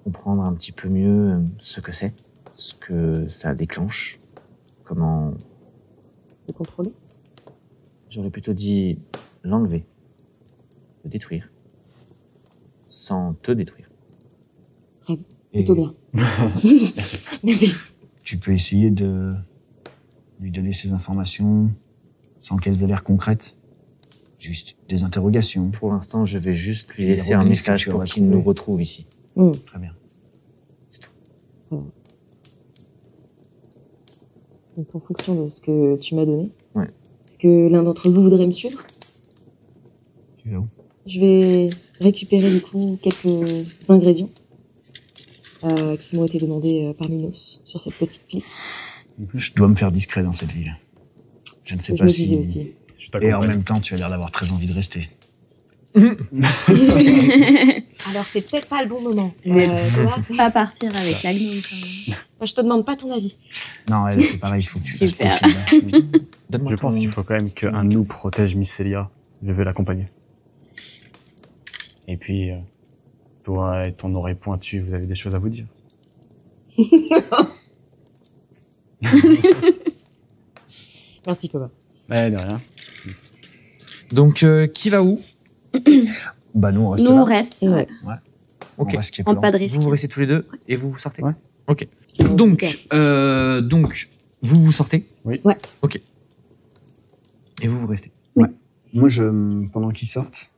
Comprendre un petit peu mieux ce que c'est, ce que ça déclenche, comment... Le contrôler? J'aurais plutôt dit l'enlever, le détruire, sans te détruire. Ce serait Et plutôt bien. Merci. Merci. tu peux essayer de lui donner ces informations sans qu'elles aient l'air concrètes. Juste des interrogations. Pour l'instant, je vais juste lui Et les laisser un reprises que message tu pour auras qu'il trouvées. nous retrouve ici. Très bien. Ça va. Donc, en fonction de ce que tu m'as donné, Ouais. est-ce que l'un d'entre vous voudrait me suivre? Tu vas où? Je vais récupérer du coup quelques ingrédients qui m'ont été demandés par Minos sur cette petite piste. Je dois me faire discret dans cette ville. Je ne C'est sais ce que pas je me disais si... aussi. Je Et t'accompagne. en même temps, tu as l'air d'avoir très envie de rester. Alors c'est peut-être pas le bon moment. Pas partir avec la gnome quand même. Moi, je te demande pas ton avis. Non, elle, c'est pareil, il faut que tu fasses Super. profil. Donne-moi Je pense ton- qu'il faut quand même qu'un de nous protège Mycélia. Je vais l'accompagner. Et puis, toi et ton oreille pointue, vous avez des choses à vous dire. Merci Koba. Ouais, de rien. Donc, qui va où? Bah nous, on reste Nous, on là. reste. Ouais. Ok. On reste Prends pas de risque. Vous restez tous les deux et vous sortez. Ouais. Ok. Donc, vous sortez. Oui. Ouais. Ok. Et vous restez. Moi, pendant qu'ils sortent,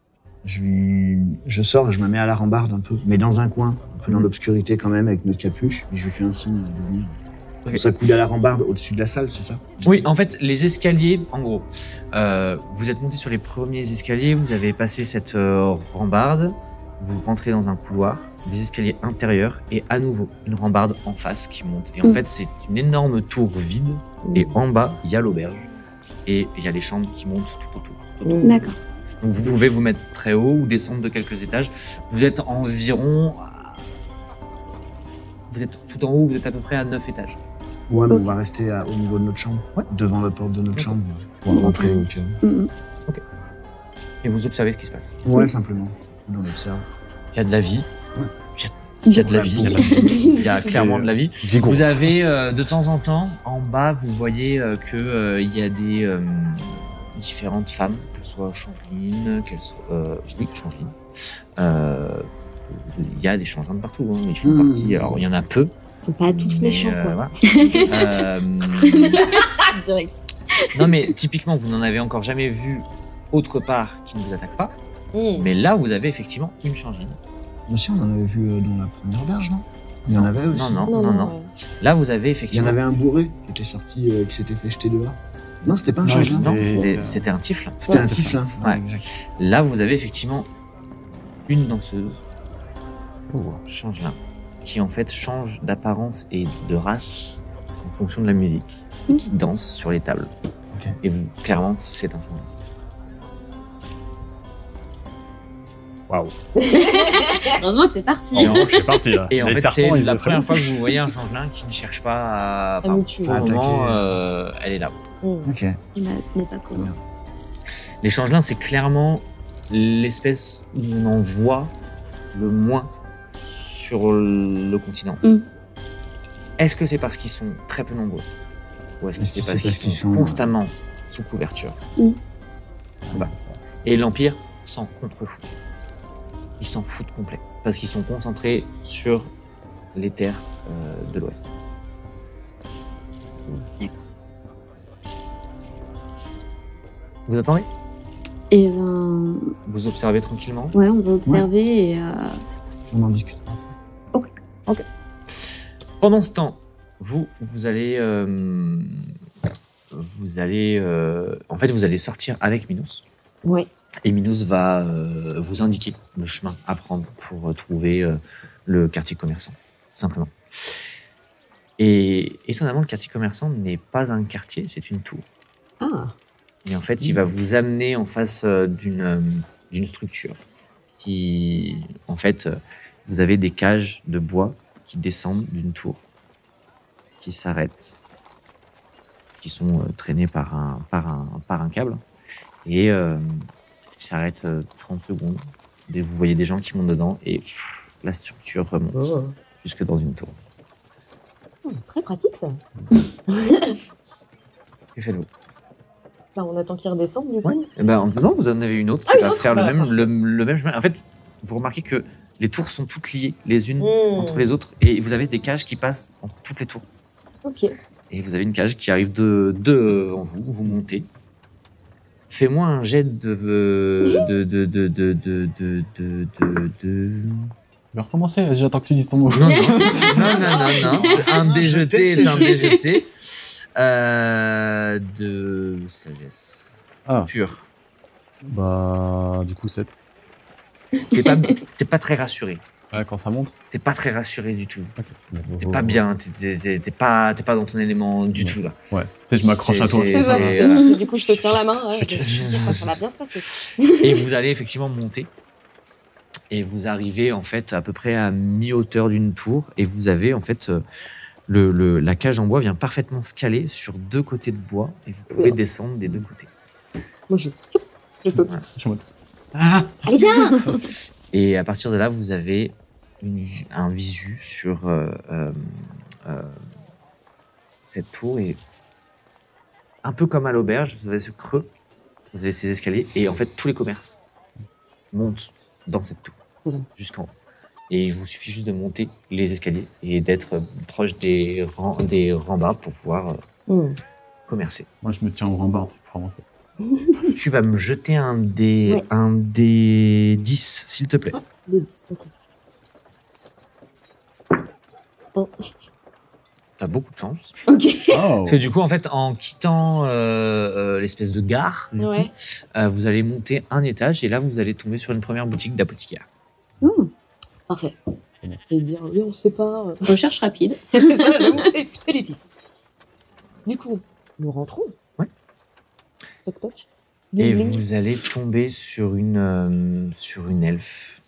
je sors et je me mets à la rambarde un peu, mais dans un coin, un peu dans Mhm. l'obscurité quand même, avec notre capuche, et je lui fais un signe de venir. Ok. On s'accoude à la rambarde au-dessus de la salle, c'est ça? Oui, en fait, les escaliers, en gros, vous êtes monté sur les premiers escaliers, vous avez passé cette rambarde, vous rentrez dans un couloir, des escaliers intérieurs et à nouveau une rambarde en face qui monte. Et en fait, c'est une énorme tour vide et en bas, il y a l'auberge et il y a les chambres qui montent tout autour. D'accord. Donc vous pouvez vous mettre très haut ou descendre de quelques étages. Vous êtes environ... Vous êtes tout en haut, vous êtes à peu près à 9 étages. Ouais, mais on va rester au niveau de notre chambre, Ouais. devant la porte de notre Ok. chambre, pour rentrer au cas où. Mhm. Et vous observez ce qui se passe. Ouais, simplement. On observe. Il y a de la vie. Ouais. Il y a de la vie. Il y a de la vie. Il y a clairement de la vie. Vigoureux. Vous avez de temps en temps, en bas, vous voyez que il y a des différentes femmes, qu'elles soient changelines, qu'elles soient... oui, changelines. Il y a des changelins de partout. Hein. Ils font partie... Alors, il y en a peu. Ils sont pas tous mais, méchants, quoi. voilà. Euh, Direct. non, mais typiquement, vous n'en avez encore jamais vu autre part qui ne vous attaque pas. Mais là, vous avez effectivement une changeline. Bien sûr, on en avait vu dans la première auberge, non? Il y en avait aussi. Non. Là, vous avez Il y en effectivement... avait un bourré qui était sorti, qui s'était fait jeter dehors. Non, c'était pas un Non, changelin. C'était un tiflin. C'était un c'est tiflin. ça. Ouais. exact. Là, vous avez effectivement une danseuse, changelin, qui en fait change d'apparence et de race en fonction de la musique, et qui danse sur les tables. Ok. Et vous, clairement, c'est un changelin. Waouh. Heureusement que t'es parti. En revanche, je suis parti là. Et en Les fait, serpents, c'est ils la étaient très première bons. fois que vous voyez un changelin qui ne cherche pas à... À nous tuer. pour le Attaquer. moment, elle est là. Ok. Eh ben, ce n'est pas commun. Les changelins, c'est clairement l'espèce où on en voit le moins sur le continent. Mm. Est-ce que c'est parce qu'ils sont très peu nombreux? Ou est-ce que c'est parce qu'ils sont constamment sous couverture? Ouais, Bah. c'est ça. Et l'Empire s'en contrefout. Ils s'en foutent complet. Parce qu'ils sont concentrés sur les terres de l'Ouest. Vous attendez? Et ben, Vous observez tranquillement? ouais, on va observer et On en discutera. Pendant ce temps, vous allez, en fait, vous allez sortir avec Minos. Ouais. Et Minos va vous indiquer le chemin à prendre pour trouver le quartier commerçant, simplement. Et étonnamment, le quartier commerçant n'est pas un quartier, c'est une tour. Ah. Et en fait, il va vous amener en face d'une structure qui, en fait, vous avez des cages de bois qui descendent d'une tour, qui s'arrêtent, qui sont traînées par un câble, et qui s'arrêtent 30 secondes. Et vous voyez des gens qui montent dedans, et la structure remonte jusque dans une tour. Très pratique, ça. Que faites-vous? Bah, on attend qu'ils redescendent, du coup. Ouais. Et ben, non, vous en avez une autre qui va faire le même chemin. En fait, vous remarquez que les tours sont toutes liées les unes entre les autres, et vous avez des cages qui passent entre toutes les tours. Ok. Et vous avez une cage qui arrive devant vous, vous montez. Fais-moi un jet Je vais recommencer, j'attends que tu dises ton mot. Non. Un déjeté est un déjeté. De sagesse. Ah. Pure. Bah, du coup, 7. T'es pas très rassuré. Ouais, quand ça monte. T'es pas très rassuré du tout. T'es pas bien. T'es pas dans ton élément du tout, là. Ouais. Tu sais, je m'accroche à toi. Du coup, je te tiens la main. Ça va bien se passer. Et vous allez effectivement monter. Et vous arrivez en fait à peu près à mi-hauteur d'une tour. Et vous avez en fait la cage en bois vient parfaitement se caler sur 2 côtés de bois. Et vous pouvez descendre des 2 côtés. Moi, je saute. Je suis en mode. Allez, bien. Et à partir de là, vous avez un visu sur cette tour. Et un peu comme à l'auberge, vous avez ce creux, vous avez ces escaliers. Et en fait, tous les commerces montent dans cette tour, jusqu'en haut. Et il vous suffit juste de monter les escaliers et d'être proche des rambardes pour pouvoir commercer. Moi, je me tiens aux rambardes, c'est pour avancer. Tu vas me jeter un des 10, s'il te plaît. Des 10, ok. Oh. T'as beaucoup de chance. Ok. Parce que du coup, en fait, en quittant l'espèce de gare, du coup, vous allez monter un étage et là, vous allez tomber sur une première boutique d'apothicaire. Parfait. Je vais dire, oui, on se sépare. Recherche rapide. C'est ça, le mot expéditif. Du coup, nous rentrons. Ouais. Toc toc. Et Bling, bling. vous allez tomber sur une elfe.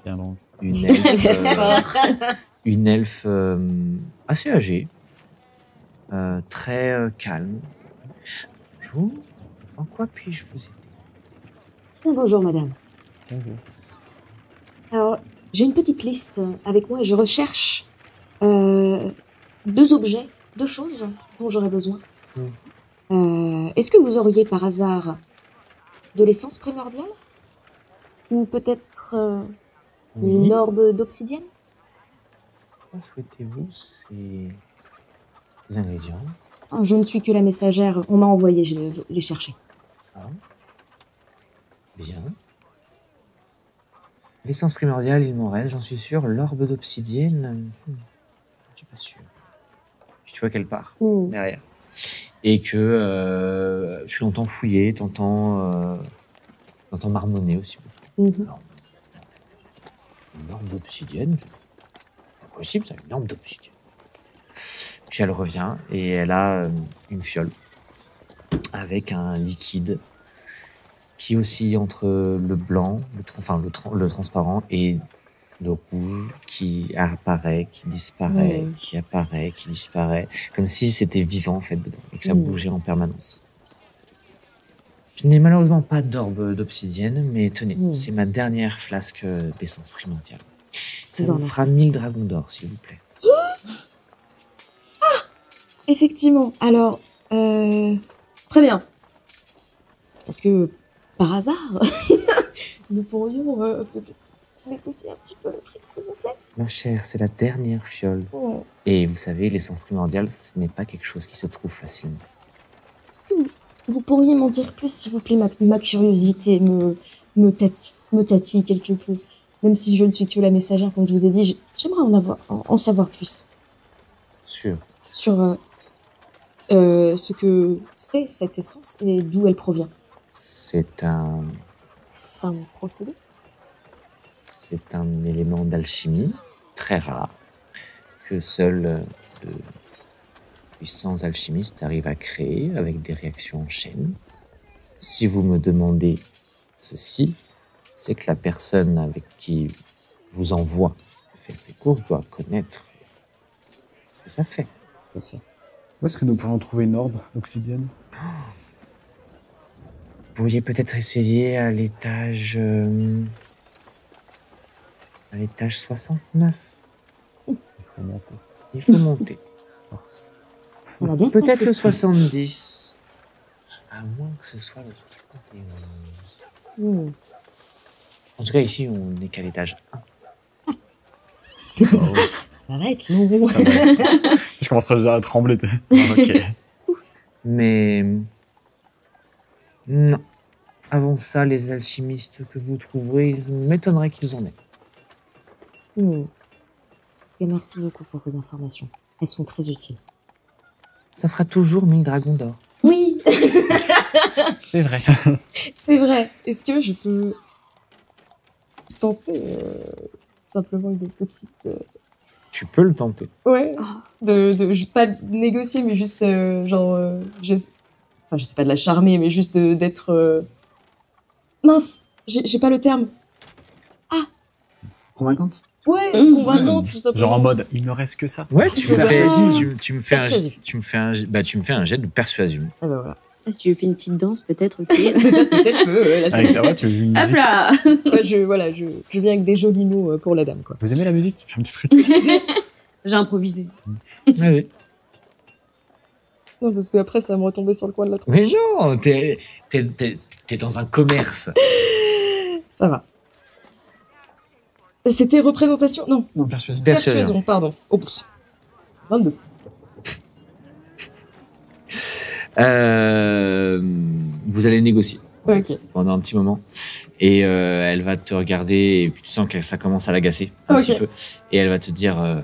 Tiens donc. Une elfe assez âgée, très calme. Bonjour, en quoi puis-je vous aider? Bonjour, madame. Bonjour. Alors, j'ai une petite liste avec moi et je recherche 2 objets, 2 choses dont j'aurais besoin. Est-ce que vous auriez par hasard de l'essence primordiale? Ou peut-être une orbe d'obsidienne? Quoi souhaitez-vous ces ingrédients? Je ne suis que la messagère, on m'a envoyé, je vais les chercher. Bien. L'essence primordiale, il m'en reste, j'en suis sûr. L'orbe d'obsidienne, je suis pas sûr. Puis tu vois qu'elle part derrière. Et que tu l'entends fouiller, t'entends marmonner aussi beaucoup. Alors, une orbe d'obsidienne, c'est possible ça, une orbe d'obsidienne. Puis elle revient et elle a une fiole avec un liquide qui oscille entre le blanc, le transparent et le rouge qui apparaît, qui disparaît, qui apparaît, qui disparaît, comme si c'était vivant en fait dedans et que ça bougeait en permanence. Je n'ai malheureusement pas d'orbe d'obsidienne, mais tenez, c'est ma dernière flasque d'essence primordiale. Ça vous fera 1000 dragons d'or, s'il vous plaît. Effectivement. Alors, très bien. Est-ce que, par hasard, nous pourrions peut-être négocier un petit peu le prix, s'il vous plaît? Ma chère, c'est la dernière fiole. Et vous savez, l'essence primordiale, ce n'est pas quelque chose qui se trouve facilement. Est-ce que vous pourriez m'en dire plus, s'il vous plaît? Ma curiosité me tatille quelque peu. Même si je ne suis que la messagère, comme je vous ai dit, j'aimerais en savoir plus. Sûr. Sur ce que fait cette essence et d'où elle provient. C'est un procédé? C'est un élément d'alchimie très rare que seuls de puissants alchimistes arrivent à créer avec des réactions en chaîne. Si vous me demandez ceci, C'est que la personne avec qui vous envoie faire ses courses doit connaître ce que ça fait. Tout à fait. Où est-ce que nous pourrions trouver une orbe obsidienne? Vous pourriez peut-être essayer à l'étage 69. Il faut monter. Il faut monter. Ça va bien se Peut-être passer. le 70. À moins que ce soit le 71. En tout cas, ici, on n'est qu'à l'étage 1. Ça va être long. Je commencerai déjà à trembler. Ok. Mais non. Avant ça, les alchimistes que vous trouverez, il m'étonnerait qu'ils en aient. Et merci beaucoup pour vos informations. Elles sont très utiles. Ça fera toujours 1000 dragons d'or. Oui, C'est vrai. c'est vrai. Est-ce que je peux tenter simplement une petite... Tu peux le tenter. Ouais. Pas négocier, mais juste enfin, je sais pas de la charmer, mais juste d'être... Mince, j'ai pas le terme. Convaincante? Ouais, convaincante, tout simplement. Genre en mode, il ne reste que ça. Ouais, tu me fais- tu me fais Persuasif. tu me fais un jet de persuasion. Ah bah voilà. Si tu fais une petite danse, peut-être, ok. C'est ça, peut-être je peux. La Avec ta voix, tu veux une Hop musique. là. Ouais, je viens avec des jolis mots pour la dame, quoi. Vous aimez la musique? Fais un petit truc. J'ai improvisé. Oui. Non, parce qu'après, ça va me retomber sur le coin de la tronche. Mais non, t'es dans un commerce. Ça va. C'était représentation? Non, Non, persuasion. persuasion, pardon. Oh, pff. 22. Vous allez négocier en Ouais, fait, ok. pendant un petit moment. Et elle va te regarder et puis tu sens que ça commence à l'agacer un Ok. petit peu. Et elle va te dire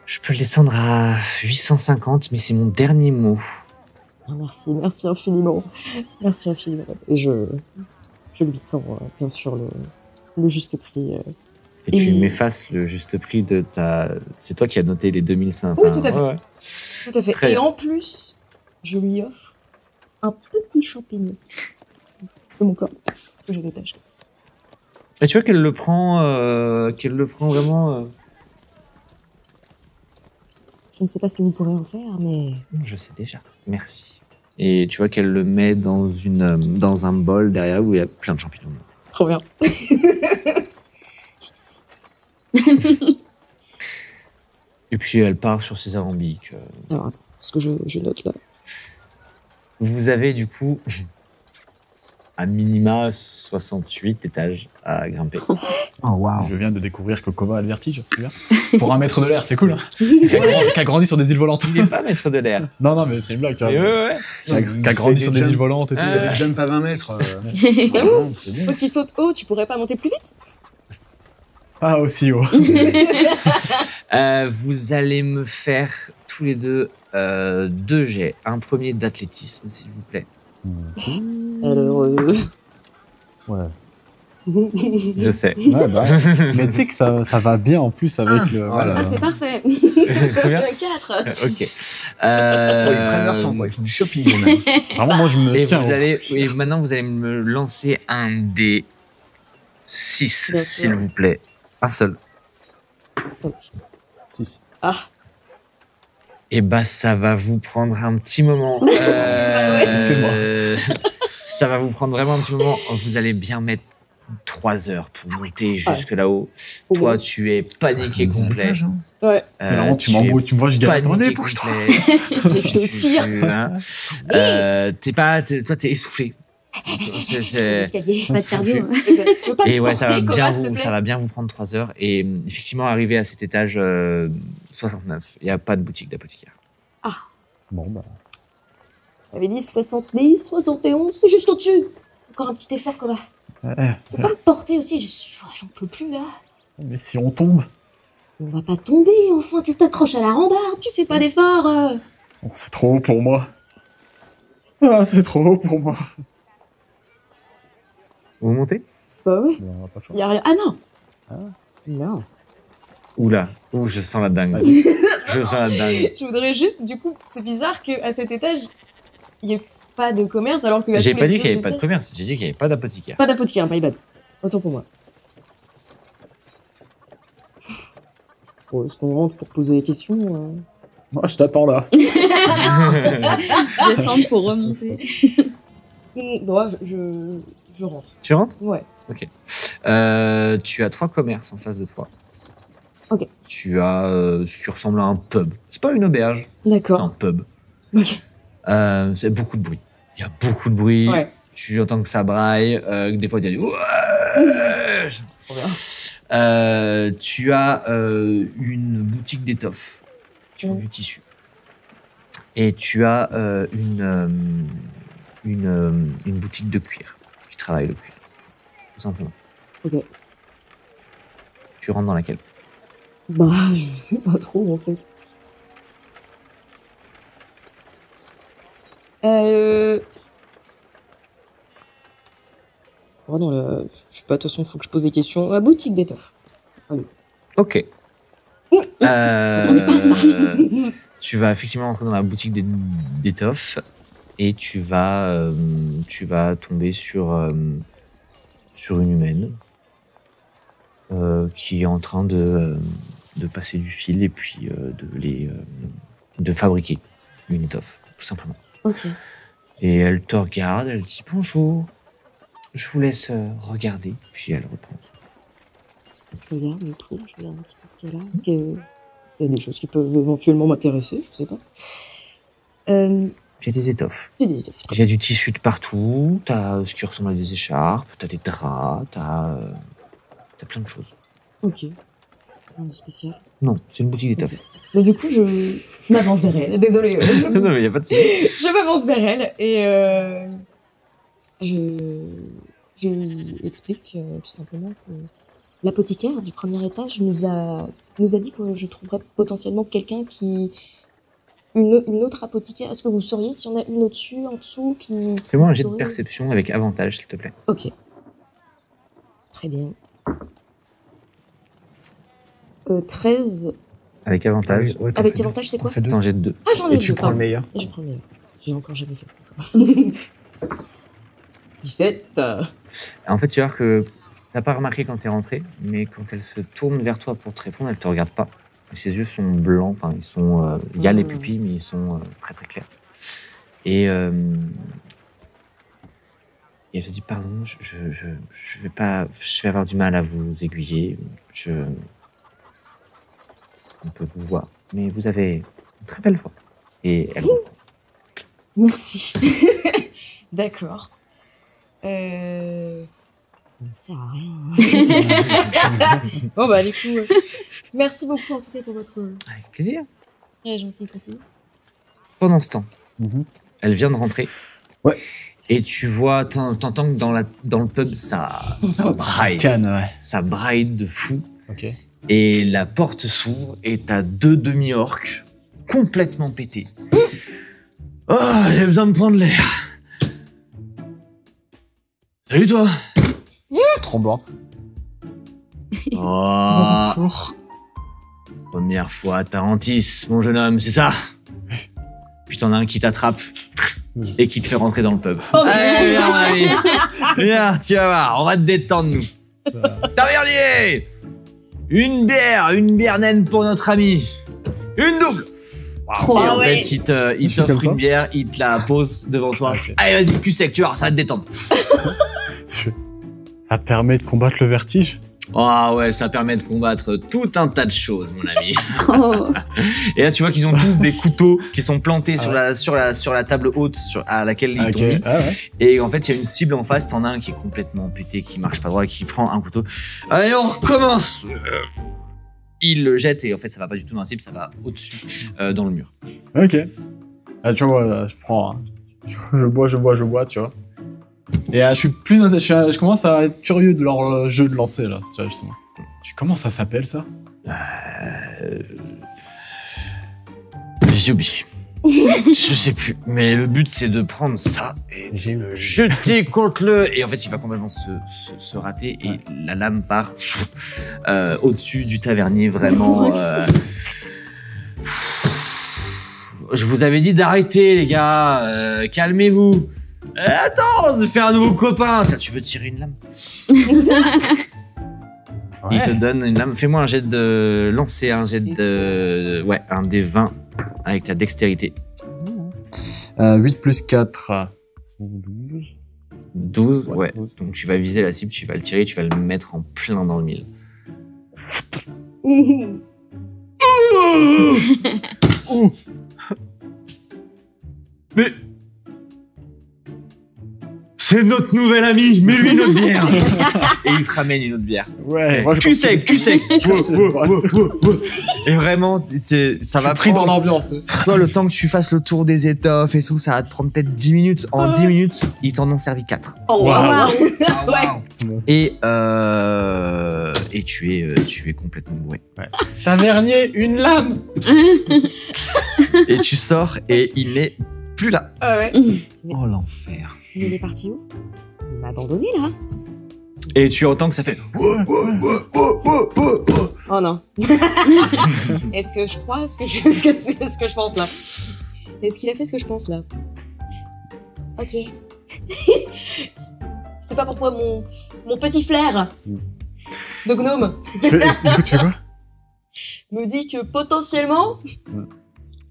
je peux le descendre à 850, mais c'est mon dernier mot. Ah, merci infiniment. Merci infiniment. Et je lui tends, bien sûr, le juste prix. Et tu Et- m'effaces le juste prix de ta... C'est toi qui as noté les 2500. Oui, tout à fait. Ouais. Tout à fait. Très Et bien. en plus, je lui offre un petit champignon de mon corps que je détache comme ça. Et tu vois qu'elle le prend vraiment... Je ne sais pas ce que vous pourrez en faire, mais Je sais déjà. Merci. Et tu vois qu'elle le met dans un bol derrière où il y a plein de champignons. trop bien. Et puis elle part sur ses alambics. Alors attends, ce que je note là. Vous avez du coup à minima 68 étages à grimper. Oh, waouh. Je viens de découvrir que Kova a le vertige. C'est bien. Pour un maître de l'air, c'est cool. Hein. Qui a grandi sur des îles volantes. Il n'est pas maître de l'air. Non, non, mais c'est une blague. Tu vois. Mais ouais. Qui a grandi sur des îles volantes et tout. Ah, Il jump à 20 mètres. J'avoue. C'est bien. Toi qui sautes haut, tu pourrais pas monter plus vite? Pas aussi haut. Vous allez me faire tous les deux 2 jets. Un premier d'athlétisme, s'il vous plaît. Alors, Ouais. Je sais. Ouais, bah. Mais tu sais que ça va bien en plus avec le. voilà. Ah, c'est parfait. Combien 4. Ok. Ils prennent leur temps, quoi. Ils font du shopping, les mecs. Vraiment, moi, je me Et tiens. vous au- allez, et maintenant, vous allez me lancer un des 6, Bien s'il sûr. vous plaît. Un seul. Six. Ah, Et bah, ça va vous prendre un petit moment. Excuse-moi. Ça va vous prendre vraiment un petit moment. Vous allez bien mettre 3 heures pour monter jusque là-haut. au Toi, moins. tu es paniqué 70 complet. étages, hein. Ouais. C'est vraiment, tu m'embrouilles, tu me vois, je galère. Attendez, Paniqué bouge-toi. complet. Je te tire. Toi, t'es essoufflé. C'est- L'escalier. Pas de cardio. hein. Je peux pas Et me ouais, ça va, porter, bien Cora, s'il te vous, plaît. ça va bien vous prendre 3 heures. Et effectivement, arrivé à cet étage 69, il n'y a pas de boutique d'apothicaire. Bon, bah. J'avais dit 70, 71, c'est juste au-dessus. Encore un petit effort, Cora. Tu peux pas me porter aussi, j'en peux plus là. Mais si on tombe, On va pas tomber, enfin tu t'accroches à la rambarde, tu fais pas d'effort. oh, c'est trop haut pour moi. Ah, c'est trop haut pour moi. Vous montez? Bah ouais, Bon, on va pas y a rien. Ah non. Ah. Non. Oula, je sens la dingue. Je sens la dingue. Je voudrais juste, du coup, c'est bizarre qu'à cet étage, il y ait pas de commerce alors que... J'ai pas dit qu'il n'y avait pas de commerce, j'ai dit qu'il n'y avait pas d'apothicaire. Pas d'apothicaire, my bad. Autant pour moi. Bon, est-ce qu'on rentre pour poser des questions Moi, je t'attends là. Descendre pour remonter. Bon, je rentre. Tu rentres? Ouais. Ok. Tu as 3 commerces en face de toi. Ok. Tu as ce qui ressemble à un pub. C'est pas une auberge, c'est un D'accord. pub. Ok. C'est beaucoup de bruit. Il y a beaucoup de bruit. Ouais. Tu entends que ça braille. Des fois, il y a du... Ouais. Trop bien. Tu as une boutique d'étoffe. Tu vends du tissu. Et tu as une boutique de cuir. Qui travaille le cuir. Tout simplement. Ok. Tu rentres dans laquelle? Bah, je sais pas trop, en fait. Oh non, là, je sais pas, de toute façon, faut que je pose des questions. La boutique d'étoffe. Ok. s'attendait pas à ça. Tu vas effectivement entrer dans la boutique d'étoffe et tu vas tomber sur une humaine qui est en train de passer du fil et puis de fabriquer une étoffe, tout simplement. Ok. Et elle te regarde, elle dit bonjour, je vous laisse regarder, puis elle reprend. Je regarde le coup, je regarde un petit peu ce qu'elle a. Est-ce qu'il y a des choses qui peuvent éventuellement m'intéresser? Je sais pas. J'ai des étoffes. J'ai des étoffes. Il y a du tissu de partout, t'as ce qui ressemble à des écharpes, t'as des draps, t'as plein de choses. Ok. Rien de spécial. Non, c'est une boutique d'étoffes. Mais du coup, je m'avance vers elle. Désolée. Non, mais il n'y a pas de souci. Je m'avance vers elle et je lui explique tout simplement que l'apothicaire du premier étage nous a dit que je trouverais potentiellement quelqu'un qui... Une autre apothicaire. Est-ce que vous sauriez s'il y en a une au-dessus, en dessous qui Fais-moi un jet de saurait perception avec avantage, s'il te plaît. Ok. Très bien. 13. Avec avantage. Ouais, t'en Avec fais avantage, c'est deux. quoi T'en fais deux. T'en jettes 2. Ah, j'en ai Et deux, tu prends pardon. le meilleur. Et je prends le meilleur. J'ai encore jamais fait pour ça. 17. En fait, tu vois que t'as pas remarqué quand t'es rentré, mais quand elle se tourne vers toi pour te répondre, elle te regarde pas. Et ses yeux sont blancs, enfin, ils sont... Il y a les pupilles, mais ils sont très très clairs. Et elle te dit, pardon, je vais avoir du mal à vous aiguiller. On peut vous voir, mais vous avez une très belle voix. Et elle reprend. Merci. D'accord. Ça ne sert à rien. Bon, bah, du coup, merci beaucoup en tout cas pour votre Avec plaisir. très gentil compliment. Pendant ce temps, Mhm. elle vient de rentrer. Ouais. Et tu vois, t'entends que dans le pub, ça braille. Canne, ouais. Ça braille de fou. Ok. Et la porte s'ouvre et t'as 2 demi-orques complètement pétés. Oh, j'ai besoin de prendre l'air. Salut toi. Tremblant. Oh, Bonjour. première fois à Tarantis, mon jeune homme, c'est ça? Puis t'en as un qui t'attrape et qui te fait rentrer dans le pub. Allez, viens, mon ami. Viens, tu vas voir, on va te détendre, nous. Tavernier! Une bière naine pour notre ami. Une double. Et en fait, il Je fais comme t'offre ça une bière, il te la pose devant toi. Ok. Allez, vas-y, cul sec, tu vois, ça va te détendre. Ça te permet de combattre le vertige? Ah ouais, ça permet de combattre tout un tas de choses, mon ami. Oh. Et là, tu vois qu'ils ont tous des couteaux qui sont plantés Ah sur la table haute à laquelle ils Ok. t'ont mis. Ah ouais. Et en fait, il y a une cible en face, t'en as un qui est complètement pété, qui marche pas droit, qui prend un couteau. Allez, on recommence. Il le jette et en fait, ça va pas du tout dans la cible, ça va au-dessus, dans le mur. Ok. Ah, tu vois, je prends. Je bois, tu vois. Et je suis plus. Je commence à être curieux de leur jeu de lancer, là. Tu vois, justement. Comment ça s'appelle, ça? J'ai oublié. Je sais plus. Mais le but, c'est de prendre ça et J'ai le jeter contre le... Et en fait, il va complètement se rater et la lame part au-dessus du tavernier, vraiment... Je vous avais dit d'arrêter, les gars. Calmez-vous. Attends, on se fait un nouveau copain. Tiens, tu veux tirer une lame? Il te donne une lame. Fais-moi un jet de... Lancer un jet de... Ouais, un des 20 avec ta dextérité. 8 plus 4. 12. 12, ouais. 12. Donc tu vas viser la cible, tu vas le tirer, tu vas le mettre en plein dans le mille. Mais... C'est notre nouvel ami, mets-lui une autre bière. Et il te ramène une autre bière. Ouais. Tu sais. Et vraiment, ça va pris dans prendre... l'ambiance. Toi, le temps que tu fasses le tour des étoffes et tout, ça va te prendre peut-être 10 minutes. En 10 minutes, ils t'en ont servi 4. Oh, wow. Ah, wow. Et tu es complètement bourré. Tavernier, une lame. Et tu sors et il n'est plus là. Ah ouais. Oh, l'enfer. Mais il est parti où? Il m'a abandonné là. Et tu entends que ça fait... Oh non. Est-ce que je crois ce que je pense là? Est-ce qu'il a fait ce que je pense là? Ok. C'est pas pourquoi mon petit flair de gnome Du coup, tu fais quoi? me dit que potentiellement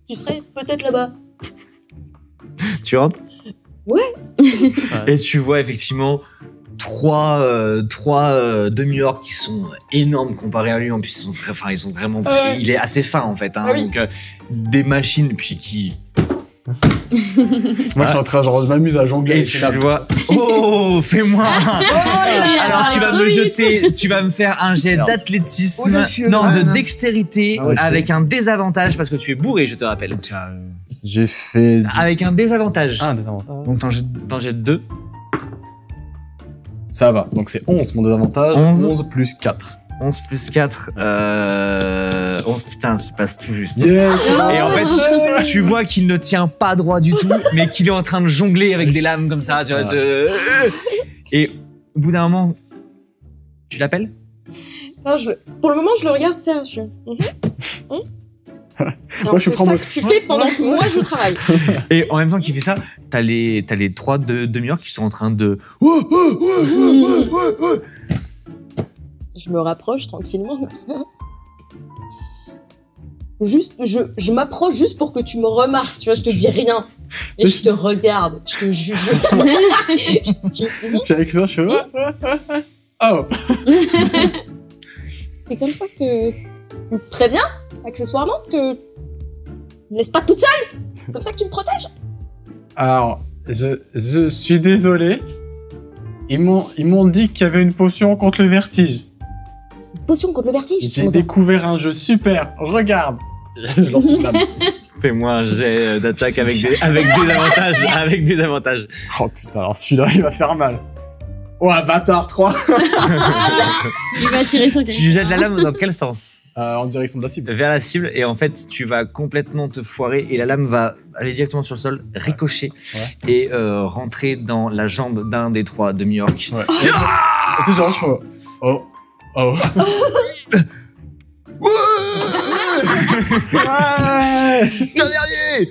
tu serais peut-être là-bas. Tu rentres? Ouais. Et tu vois effectivement trois demi-orques qui sont énormes comparés à lui. En plus, ils sont vraiment... Il est assez fin en fait. Hein, Ah oui. Donc, des machines puis qui... Moi, je suis en train, genre, je m'amuse à jongler. Et avec tu les lames. vois... Oh, fais-moi Alors, tu vas me jeter... Tu vas me faire un jet Alors. d'athlétisme... Audacieux. Non, de Ah, non. dextérité Ah ouais, avec un désavantage parce que tu es bourré, je te rappelle. Tiens, J'ai fait... Avec un désavantage. Un désavantage. donc t'en jettes... T'en jettes 2. Ça va. Donc, c'est 11 mon désavantage. 11. 11 plus 4. 11 plus 4. 11, putain, ça passe tout juste. Yes. Et en fait, tu vois qu'il ne tient pas droit du tout, mais qu'il est en train de jongler avec des lames comme ça. Tu vois, Et au bout d'un moment, tu l'appelles? Non, pour le moment, je le regarde faire. Moi, je prends ça mon- que tu fais pendant que moi je travaille. Et en même temps qu'il fait ça, t'as les 3 demi-orques qui sont en train de... Je me rapproche tranquillement comme ça. Juste, je m'approche juste pour que tu me remarques, tu vois, je te dis rien. Et je te regarde, je te juge. Je suis avec ça, je fais... Oh. C'est comme ça que tu me préviens, accessoirement, que tu me laisses pas toute seule. C'est comme ça que tu me protèges. Alors, je suis désolé. Ils m'ont dit qu'il y avait une potion contre le vertige. Une potion contre le vertige. J'ai comment ça découvert un jeu super. Regarde. Je lance une lame. Fais-moi un jet d'attaque avec des avantages. Avec des avantages. Oh putain, alors celui-là, il va faire mal. Oh, un bâtard, 3. Il va tirer sur quelqu'un. Tu jettes la lame dans quel sens? En direction de la cible. Vers la cible, et en fait, tu vas complètement te foirer et la lame va aller directement sur le sol, ricocher et rentrer dans la jambe d'un des 3 demi-orques. Ouais. C'est genre, je fais... Oh. Oh. Dernier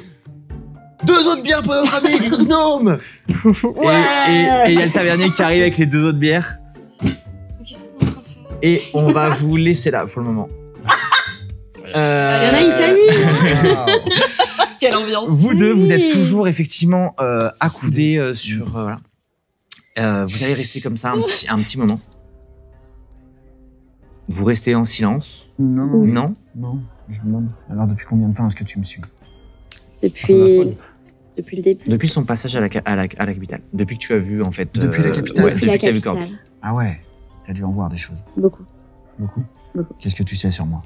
2 autres bières pour notre ami gnome. Et il y a le tavernier qui arrive avec les 2 autres bières. Qu'est-ce qu'on est en train de faire? Et on va vous laisser là pour le moment. Il y en a, ils s'amusent. Quelle ambiance. Vous deux, vous êtes toujours effectivement accoudés sur... voilà. Vous allez rester comme ça un petit moment. Vous restez en silence? Non, Non? non, je me demande. Alors, depuis combien de temps est-ce que tu me suis? Depuis le début. Depuis son passage à la capitale. Depuis que tu as vu, en fait... Depuis la capitale. Ouais, Depuis depuis la que tu as vu Corbe. capitale. Ah ouais, t'as dû en voir des choses. Beaucoup. Beaucoup. Beaucoup. Qu'est-ce que tu sais sur moi?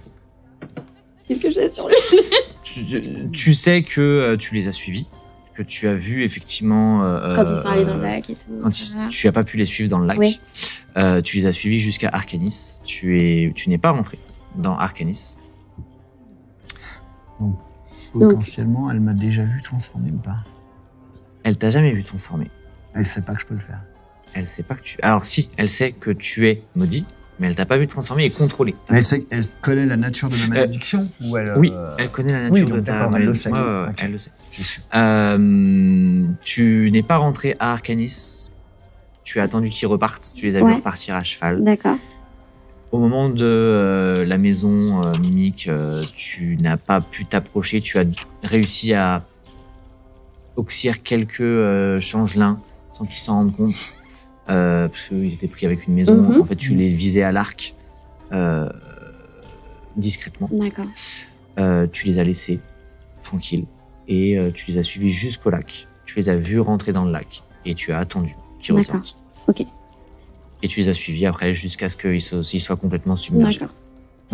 Qu'est-ce que j'ai sur lui? Tu sais que tu les as suivis, que tu as vu effectivement... Quand ils sont allés dans le lac et tout. Quand voilà. tu n'as pas pu les suivre dans le lac. Oui. Tu les as suivis jusqu'à Arcanis. Tu n'es pas rentré dans Arcanis. Potentiellement, elle m'a déjà vu transformer ou pas? Elle t'a jamais vu transformer. Elle sait pas que je peux le faire. Elle sait pas que tu... Alors si, elle sait que tu es maudit, Mais elle t'a pas vu te transformer et contrôler. Mais elle connaît la nature de ma malédiction ou elle, Oui, elle connaît la nature oui, de donc ta d'accord, elle le malédiction. sait. Ouais, Ok. elle le sait. C'est sûr. Tu n'es pas rentré à Arcanis. Tu as attendu qu'ils repartent. Tu les as vus Ouais. repartir à cheval. D'accord. Au moment de la maison Mimique, tu n'as pas pu t'approcher. Tu as réussi à oxyre quelques changelins sans qu'ils s'en rendent compte. Parce qu'ils étaient pris avec une maison. Mhm. En fait, tu les visais à l'arc discrètement. D'accord. Tu les as laissés tranquilles et tu les as suivis jusqu'au lac. Tu les as vus rentrer dans le lac et tu as attendu qu'ils D'accord. ressortent. Ok. Et tu les as suivis après jusqu'à ce qu'ils soient complètement submergés. D'accord.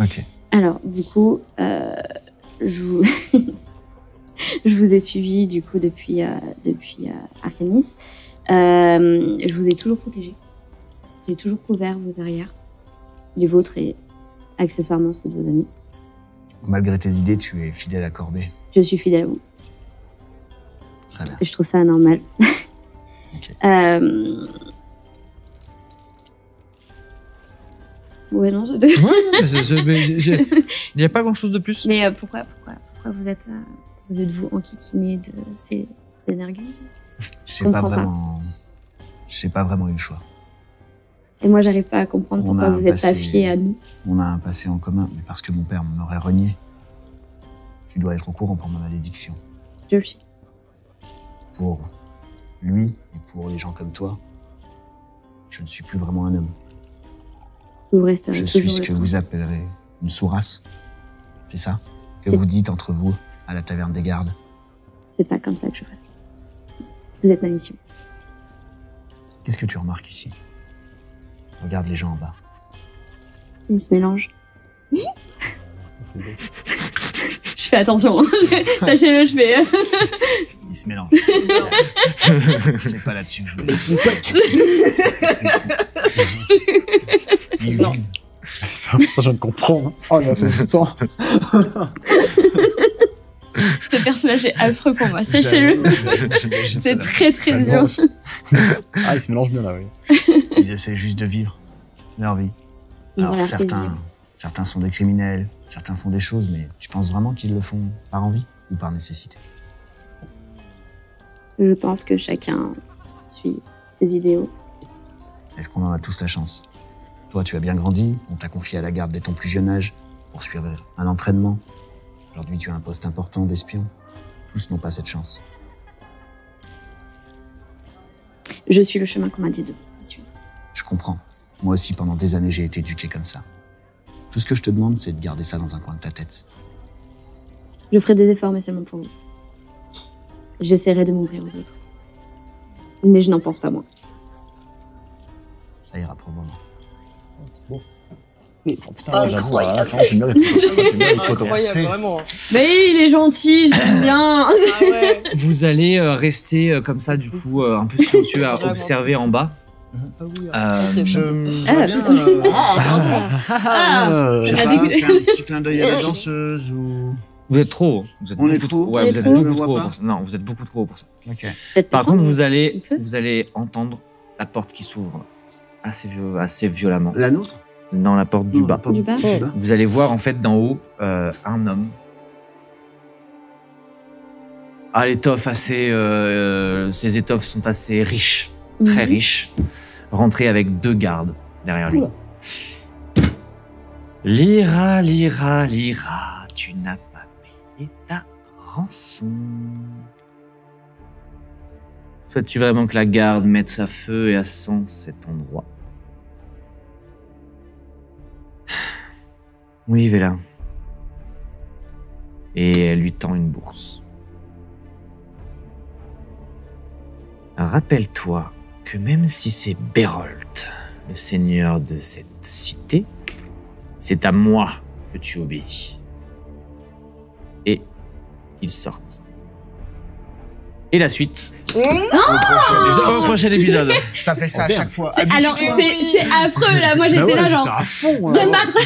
Ok. Alors, du coup, je vous... je vous ai suivi du coup depuis Arcanis. Je vous ai toujours protégé. J'ai toujours couvert vos arrières, les vôtres et accessoirement ceux de vos amis. Malgré tes idées, tu es fidèle à Corbet. Je suis fidèle à vous. Très bien. Et je trouve ça anormal. Ok. Ouais, non, Ouais, il n'y a pas grand-chose de plus. mais pourquoi vous êtes vous enquiquiné de ces énergies? J'ai comprends pas. pas vraiment eu le choix. Et moi, j'arrive pas à comprendre On pourquoi a vous êtes pas passé- fiés à nous. On a un passé en commun, mais parce que mon père m'aurait renié. Tu dois être au courant pour ma malédiction. Je le suis. Pour lui et pour les gens comme toi, je ne suis plus vraiment un homme. Vous resterez Je toujours suis ce le que temps. vous appellerez une sourasse. C'est ça que C'est- vous dites entre vous à la taverne des gardes. C'est pas comme ça que je fais ça. Vous êtes ma mission. Qu'est-ce que tu remarques ici? Regarde les gens en bas. Ils se mélangent. C'est beau. Je fais attention. Sachez-le, je fais. Ils se mélangent. C'est pas là-dessus que je voulais. Non. Ça, je viens de comprendre. Oh, il a fait du sang. Ce personnage est affreux pour moi. Sachez-le. C'est très très dur. Ah, il se mélange bien là, oui. Ils essaient juste de vivre leur vie. Ils ont Alors l'air paisibles. certains sont des criminels, certains font des choses, mais tu penses vraiment qu'ils le font par envie ou par nécessité? Je pense que chacun suit ses idéaux. Est-ce qu'on en a tous la chance? Toi, tu as bien grandi, on t'a confié à la garde dès ton plus jeune âge pour suivre un entraînement. Aujourd'hui, tu as un poste important d'espion. Tous n'ont pas cette chance. Je suis le chemin qu'on m'a dit de suivre. Je comprends. Moi aussi, pendant des années, j'ai été éduqué comme ça. Tout ce que je te demande, c'est de garder ça dans un coin de ta tête. Je ferai des efforts, mais seulement pour vous. J'essaierai de m'ouvrir aux autres. Mais je n'en pense pas moins. Ça ira pour le moment. Oh putain, ouais, j'avoue, Incroyable. attends, tu mérites. C'est Poteau. incroyable, vraiment. Mais il est gentil, j'aime bien. Ah ouais. Vous allez rester comme ça, du coup, un peu silencieux à Vraiment. observer en bas. Ah oui, Euh, ok. Je Ah. vois bien Ah, C'est je pas sais pas, dégueu. faire un petit clin d'œil à la danseuse ou... Vous êtes trop haut. Vous êtes On est beaucoup trop haut. Ouais, On vous est êtes trop haut. beaucoup Je le trop vois haut pas. pour ça. Non, vous êtes beaucoup trop haut pour ça. Ok. Peut-être Par descendre. contre, vous allez On peut entendre la porte qui s'ouvre assez violemment. La nôtre? Dans la porte du Non, bas. la porte Du bas. Vous allez voir en fait d'en haut un homme à l'étoffe assez. Ses étoffes sont assez riches, très Mhm. riches, rentré avec 2 gardes derrière lui. Lyra, Lyra, Lyra, tu n'as pas payé ta rançon. Souhaites-tu vraiment que la garde mette à feu et à sang cet endroit? Oui, Vela. Et elle lui tend une bourse. Rappelle-toi que même si c'est Bérolt, le seigneur de cette cité, c'est à moi que tu obéis. Et ils sortent. Et la suite au prochain épisode. Ça fait ça à chaque fois. Alors, c'est affreux là. Moi, j'étais là, genre. à fond, De me battre.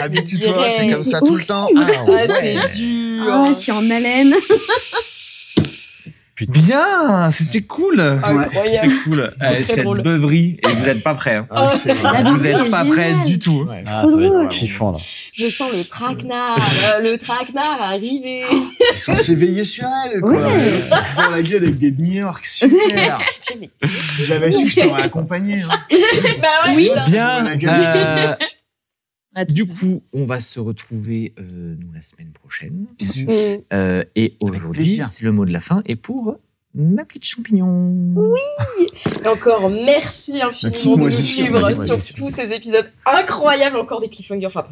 Habitue-toi, c'est comme ça C'est tout le temps. horrible. Ah, c'est dur. Oh, je suis en haleine. Bien, c'était cool. Incroyable. C'était cool. très Cette drôle. beuverie, et vous n'êtes pas prêts. Hein. Ah, c'est La Vous beuverie n'êtes est pas prêts géniale. du tout. Ouais. Ah, ça va être drôle. kiffant, là. Je sens le traquenard, le traquenard arriver. Ils sont censés veiller sur elle, quoi. Ouais. Ils se prennent la gueule avec des New York, super. Si j'avais su, je t'aurais accompagné. Hein. Bah ouais. Oui. Bien. La gueule. Du coup, on va se retrouver nous la semaine prochaine. Bien sûr. Et aujourd'hui, plaisir. le mot de la fin est pour ma petite champignon. Et encore merci infiniment de moi, nous j'y suis, suivre moi, sur j'y suis. tous ces épisodes incroyables, encore des cliffhangers. Enfin,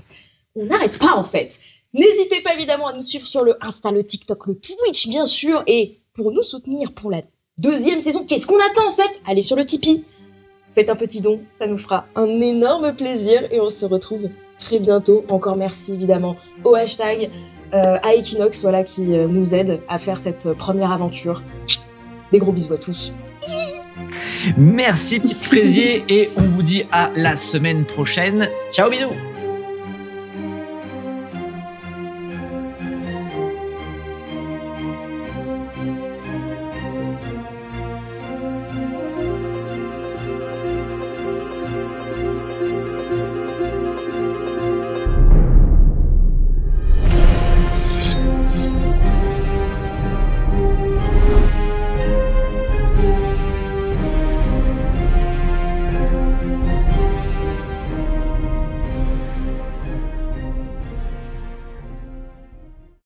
on n'arrête pas en fait. N'hésitez pas évidemment à nous suivre sur le Insta, le TikTok, le Twitch bien sûr. Et pour nous soutenir pour la 2e saison, qu'est-ce qu'on attend en fait? Allez sur le Tipeee. Faites un petit don, ça nous fera un énorme plaisir et on se retrouve très bientôt. Encore merci évidemment au hashtag, à Equinox, voilà, qui nous aide à faire cette première aventure. Des gros bisous à tous. Merci, petit fraisier, et on vous dit à la semaine prochaine. Ciao, bisous.